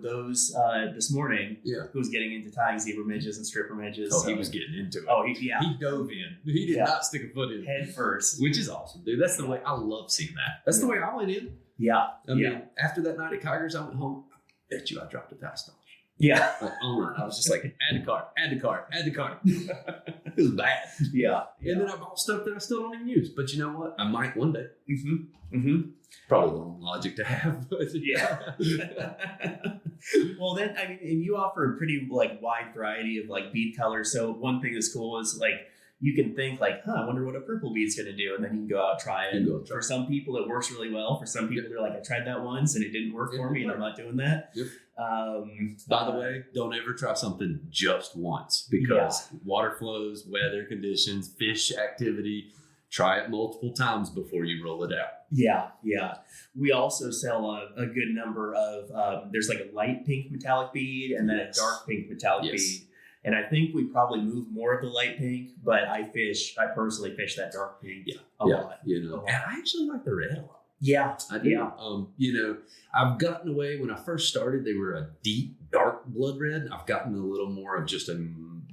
those this morning. Yeah. Who was getting into tying zebra midges and stripper midges. Oh, he was getting into it. Oh, yeah. He dove in. He did not stick a foot in. Head first. Which is awesome, dude. That's the way I love seeing that. That's the way I went in. Yeah. I mean, after that night at Kygers, I went home. I bet you I dropped $1,000. Yeah. Like, online. I was just like, add to cart. It was bad. Yeah. And then I bought stuff that I still don't even use. But you know what? I might one day. Probably the wrong logic to have. But yeah. Well, then, I mean, and you offer a pretty like wide variety of like bead colors. So one thing that's cool is like, you can think like, I wonder what a purple bead's going to do. And then you can go out and try it. For some people, it works really well. For some people, they're like, I tried that once and it didn't work for me and I'm not doing that. Yep. By the way, don't ever try something just once because water flows, weather conditions, fish activity, try it multiple times before you roll it out. Yeah. We also sell a good number of, there's like a light pink metallic bead and then a dark pink metallic bead. And I think we probably move more of the light pink, but I personally fish that dark pink a lot. You know, and I actually like the red a lot. Yeah. I do. Yeah. You know, I've gotten away when I first started, they were a deep, dark blood red. I've gotten a little more of just a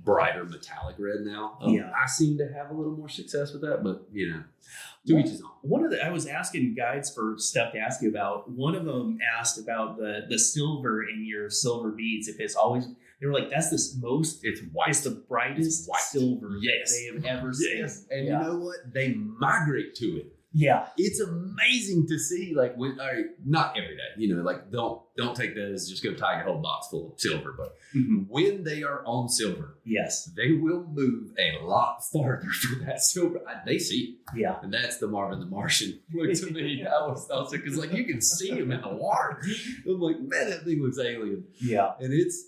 brighter metallic red now. I seem to have a little more success with that, but you know, to each his own. I was asking guides for stuff to ask you about. One of them asked about the silver in your silver beads. If it's always, they were like, that's it's white. It's the brightest silver they have ever seen. And you know what? They migrate to it. Yeah. It's amazing to see, like, not every day, you know, like, don't take that as just go tie your whole box full of silver, but when they are on silver, they will move a lot farther for that silver. They see it. Yeah. And that's the Marvin the Martian look to me. I was because, like, you can see him in the water. I'm like, man, that thing looks alien. Yeah. And it's,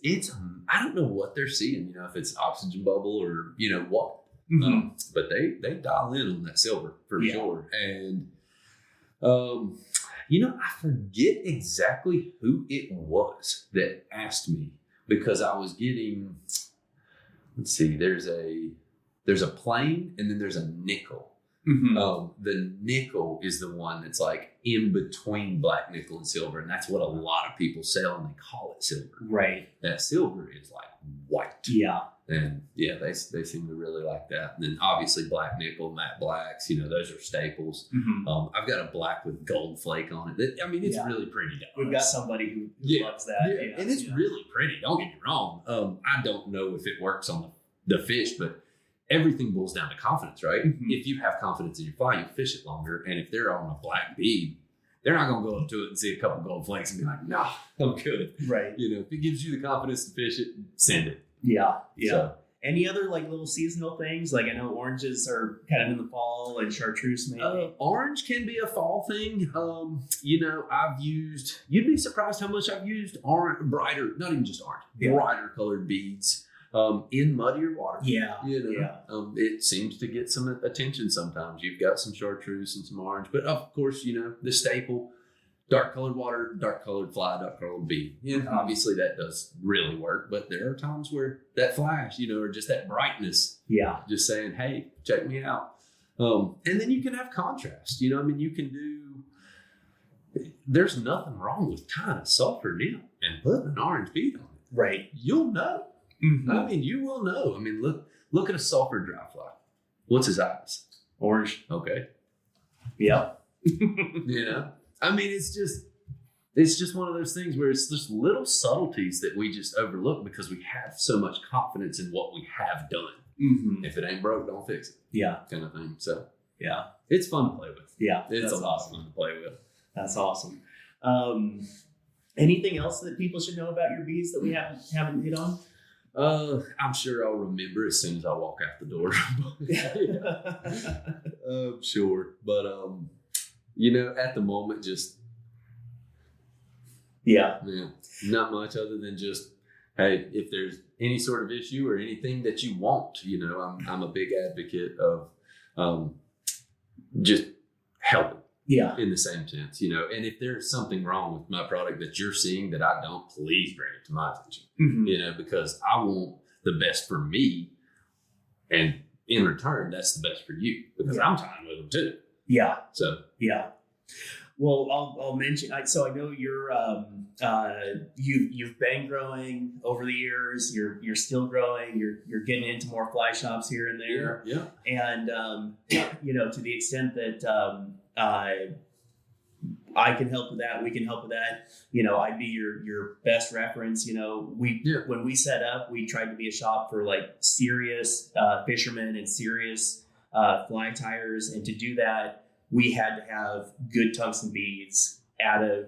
I don't know what they're seeing, you know, if it's oxygen bubble or, you know, what. But they dial in on that silver for sure. And, you know, I forget exactly who it was that asked me because I was getting, let's see, there's a plain and then there's a nickel. The nickel is the one that's like in between black nickel and silver. And that's what a lot of people sell and they call it silver. Right. That silver is like white. Yeah. And yeah, they seem to really like that. And then obviously black nickel, matte blacks, you know, those are staples. I've got a black with gold flake on it. I mean, it's really pretty. We've got somebody who loves that. Yeah. And it's really pretty. Don't get me wrong. I don't know if it works on the fish, but everything boils down to confidence, right? If you have confidence in your fly, you fish it longer. And if they're on a black bead, they're not going to go up to it and see a couple gold flakes and be like, nah, I'm good. Right. You know, if it gives you the confidence to fish it, send it. Yeah. Yeah. So, any other like little seasonal things? Like I know oranges are kind of in the fall and chartreuse maybe. Orange can be a fall thing. You know, you'd be surprised how much I've used brighter, not even just orange, brighter colored beads in muddier water. Yeah. You know, it seems to get some attention sometimes. You've got some chartreuse and some orange, but of course, you know, the staple, dark colored water, dark colored fly, dark colored bead. And obviously that does really work, but there are times where that flash, you know, or just that brightness. Yeah. Just saying, hey, check me out. And then you can have contrast, you know, I mean, there's nothing wrong with tying a sulfur nib and putting an orange bead on it. Right. You'll know. I mean, you will know. I mean, look at a sulfur dry fly. What's his eyes? Orange. Okay. Yep. You know? I mean, it's just one of those things where it's just little subtleties that we just overlook because we have so much confidence in what we have done. If it ain't broke, don't fix it. Yeah. Kind of thing. So, yeah. It's fun to play with. Yeah. It's a lot of fun to play with. That's awesome. Anything else that people should know about your beads that we haven't hit on? I'm sure I'll remember as soon as I walk out the door. Sure. But, you know, at the moment, just not much other than just, hey, if there's any sort of issue or anything that you want, you know, I'm a big advocate of just helping. Yeah. In the same sense, you know, and if there's something wrong with my product that you're seeing that I don't, please bring it to my attention, you know, because I want the best for me. And in return, that's the best for you because I'm tying with them too. Yeah. So, yeah. Well, I'll mention. So I know you've been growing over the years. You're still growing. You're getting into more fly shops here and there. Yeah. And to the extent that I can help with that, we can help with that. I'd be your best reference. When we set up, we tried to be a shop for like serious fishermen and serious fly tires, and to do that, we had to have good tungsten beads at a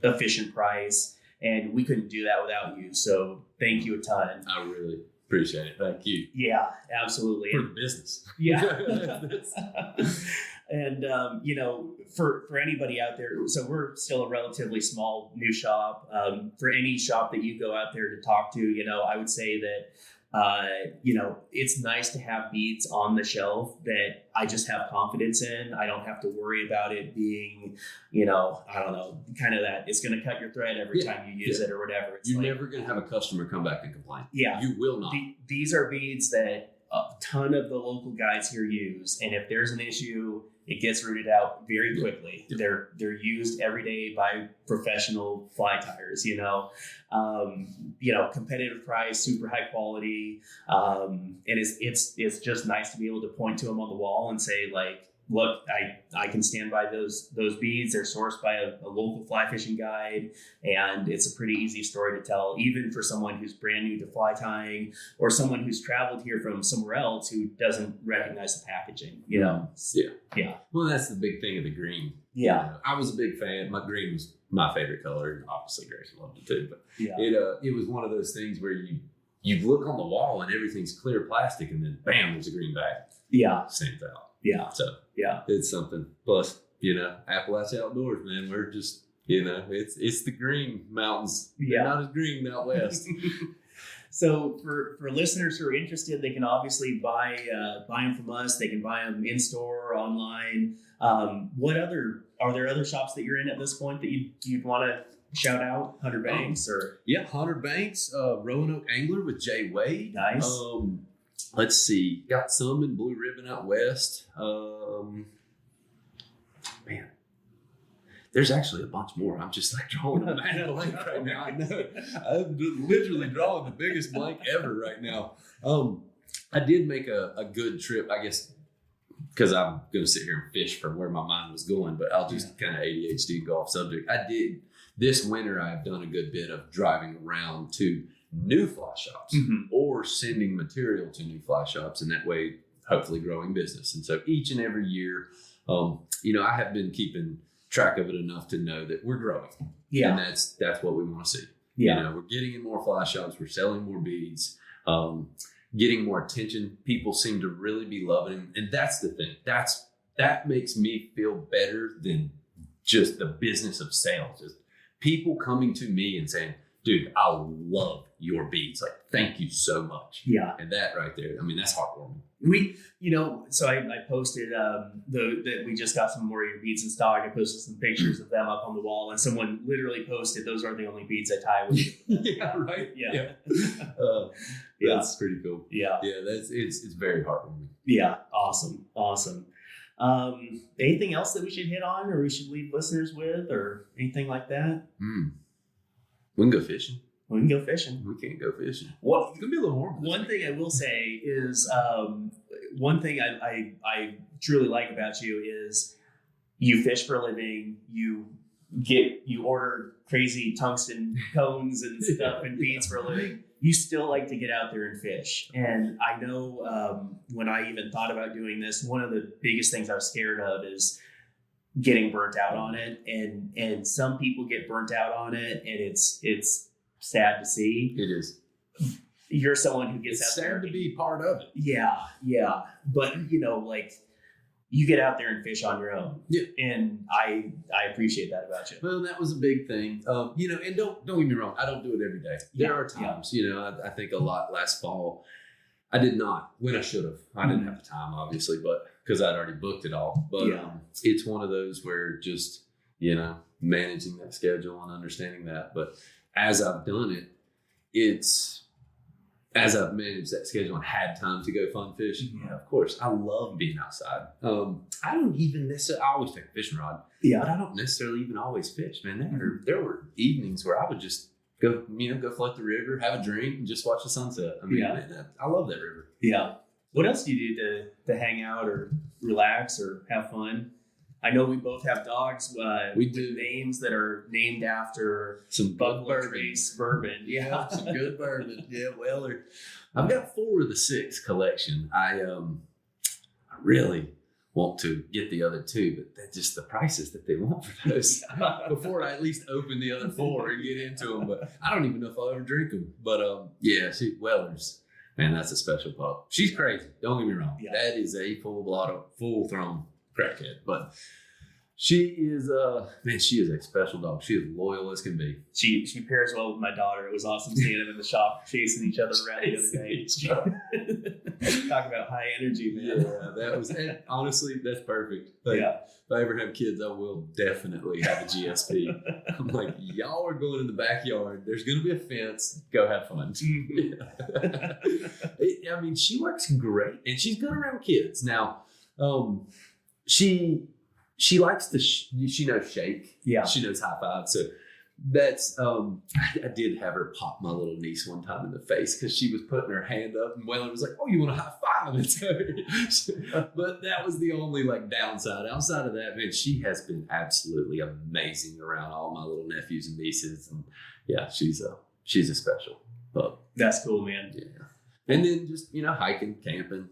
efficient price, and we couldn't do that without you. So thank you a ton. I really appreciate it. Thank you. Yeah, absolutely. For the business. Yeah. And, for anybody out there, so we're still a relatively small new shop. For any shop that you go out there to talk to, I would say that, it's nice to have beads on the shelf that I just have confidence in. I don't have to worry about it being, I don't know, kind of that it's going to cut your thread every time you use it or whatever. You're never going to have a customer come back and complain. Yeah. You will not. These are beads that a ton of the local guys here use. And if there's an issue, it gets rooted out very quickly. Yeah. They're used every day by professional fly tires, competitive price, super high quality. And it's just nice to be able to point to them on the wall and say, like, look, I can stand by those beads. They're sourced by a local fly fishing guide, and it's a pretty easy story to tell, even for someone who's brand new to fly tying or someone who's traveled here from somewhere else who doesn't recognize the packaging. Yeah. Well, that's the big thing of the green. Yeah, I was a big fan. My green was my favorite color, and obviously Grayson loved it too. But yeah, it was one of those things where you look on the wall and everything's clear plastic, and then bam, there's a green bag. Yeah, stands out. Yeah. So yeah, it's something. Plus, Appalachian Outdoors, man, we're just, it's the green mountains. Yeah. They're not as green out west. So for listeners who are interested, they can obviously buy them from us. They can buy them in store or online. Are there other shops that you're in at this point that you'd want to shout out? Hunter Banks or? Yeah, Hunter Banks, Roanoke Angler with Jay Wade. Nice. Let's see. Got some in Blue Ribbon out west. Man, there's actually a bunch more. I'm just like drawing a man blank right now. I know. I'm literally drawing the biggest blank ever right now. I did make a good trip, I guess, because I'm going to sit here and fish from where my mind was going, but I'll just kind of ADHD go off subject. I did. This winter, I've done a good bit of driving around to new fly shops or sending material to new fly shops, and that way hopefully growing business. And so each and every year, I have been keeping track of it enough to know that we're growing. Yeah. And that's what we want to see. Yeah. We're getting in more fly shops, we're selling more beads, getting more attention. People seem to really be loving them. And that's the thing. That makes me feel better than just the business of sales. Just people coming to me and saying, dude, I love your beads. Like, thank you so much. Yeah. And that right there, that's heartwarming. So I posted that we just got some more of your beads in stock. I posted some pictures of them up on the wall, and someone literally posted, "Those are the only beads I tie with." Yeah, right. Yeah. That's pretty cool. Yeah. Yeah, it's very heartwarming. Yeah. Awesome. Anything else that we should hit on, or we should leave listeners with, or anything like that? We can go fishing. We can go fishing. We can't go fishing. What? It's gonna be a little warm. One thing I will say is, one thing I truly like about you is you fish for a living. You order crazy tungsten cones and stuff and beads for a living. You still like to get out there and fish. And I know when I even thought about doing this, one of the biggest things I was scared of is getting burnt out on it. And some people get burnt out on it, and it's sad to see. It is. You're someone who gets it's out there. Sad to be part of it. Yeah. But you get out there and fish on your own. Yeah. And I appreciate that about you. Well, that was a big thing. And don't get me wrong, I don't do it every day. There are times, I think a lot last fall, I did not, when I should have. I didn't have the time, obviously, but because I'd already booked it all. But it's one of those where just, managing that schedule and understanding that. But as I've done it, as I've managed that schedule and had time to go fun fishing, yeah, of course, I love being outside. I don't even necessarily, I always take a fishing rod, but I don't necessarily even always fish, man. There were evenings where I would just go float the river, have a drink, and just watch the sunset. I mean, man, I love that river. Yeah. What else do you do to hang out or relax or have fun? I know we both have dogs. We do. Names that are named after Some Buffalo Trace bourbon. Yeah, some good bourbon. Yeah, Weller. I've got 4 of the 6 collection. I really want to get the other 2, but that's just the prices that they want for those before I at least open the other 4 and get into them. But I don't even know if I'll ever drink them. But Weller's. Man, that's a special pup. She's crazy. Don't get me wrong. Yeah. That is a full-thrown crackhead. But she is she is a special dog. She is loyal as can be. She pairs well with my daughter. It was awesome seeing them in the shop chasing each other around the other day. Talk about high energy, man. Yeah, that was honestly, that's perfect. Like, if I ever have kids, I will definitely have a GSP. I'm like, y'all are going in the backyard. There's going to be a fence. Go have fun. I mean, she works great, and she's good around kids. Now, she likes to, she knows shake. Yeah. She knows high five. So that's, I did have her pop my little niece one time in the face because she was putting her hand up and Weller was like, oh, you want a high five? And so, but that was the only like downside. Outside of that, man, she has been absolutely amazing around all my little nephews and nieces. And yeah, she's a special pup. That's cool, man. Yeah. And then just, hiking, camping,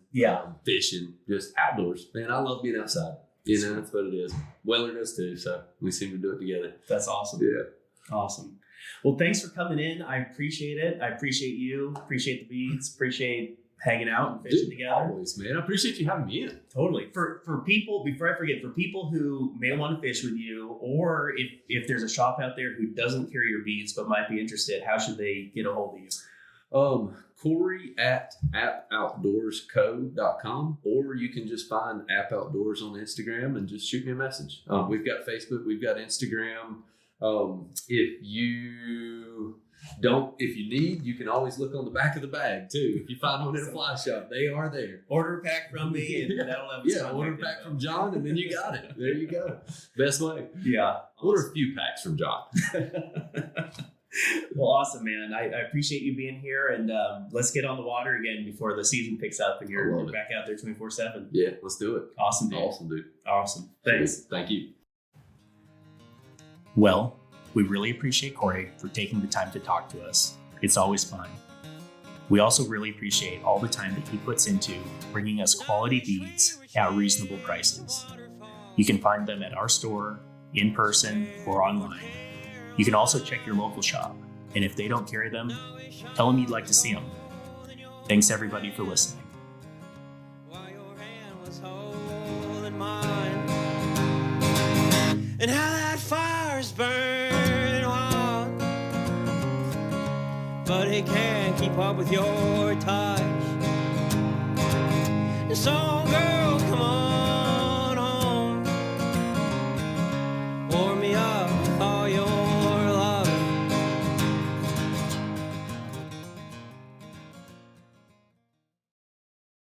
fishing, just outdoors. Man, I love being outside. That's what it is. Weller does too, so we seem to do it together. That's awesome. Yeah. Awesome. Well, thanks for coming in. I appreciate it. I appreciate you. Appreciate the beads. Appreciate hanging out and fishing together. Always, man. I appreciate you having me in. Totally. For people, before I forget, for people who may want to fish with you, or if there's a shop out there who doesn't carry your beads but might be interested, how should they get a hold of you? Korey at appoutdoorsco.com, or you can just find App Outdoors on Instagram and just shoot me a message. We've got Facebook, we've got Instagram. If you need, you can always look on the back of the bag too. If you find one in a fly shop, they are there. Order a pack from me, and that'll have order a pack from John, and then you got it. There you go. Best way. Yeah. Order a few packs from John. Well, awesome, man. I appreciate you being here, and let's get on the water again before the season picks up and you're back out there 24/7. Yeah, let's do it. Awesome, dude. Awesome. Thanks. Thank you. Well, we really appreciate Korey for taking the time to talk to us. It's always fun. We also really appreciate all the time that he puts into bringing us quality beads at reasonable prices. You can find them at our store, in person, or online. You can also check your local shop, and if they don't carry them, tell them you'd like to see them. Thanks everybody for listening. While your hand was holding mine, and how that fire's burning hot, but it can't keep up with your touch. And so, girl,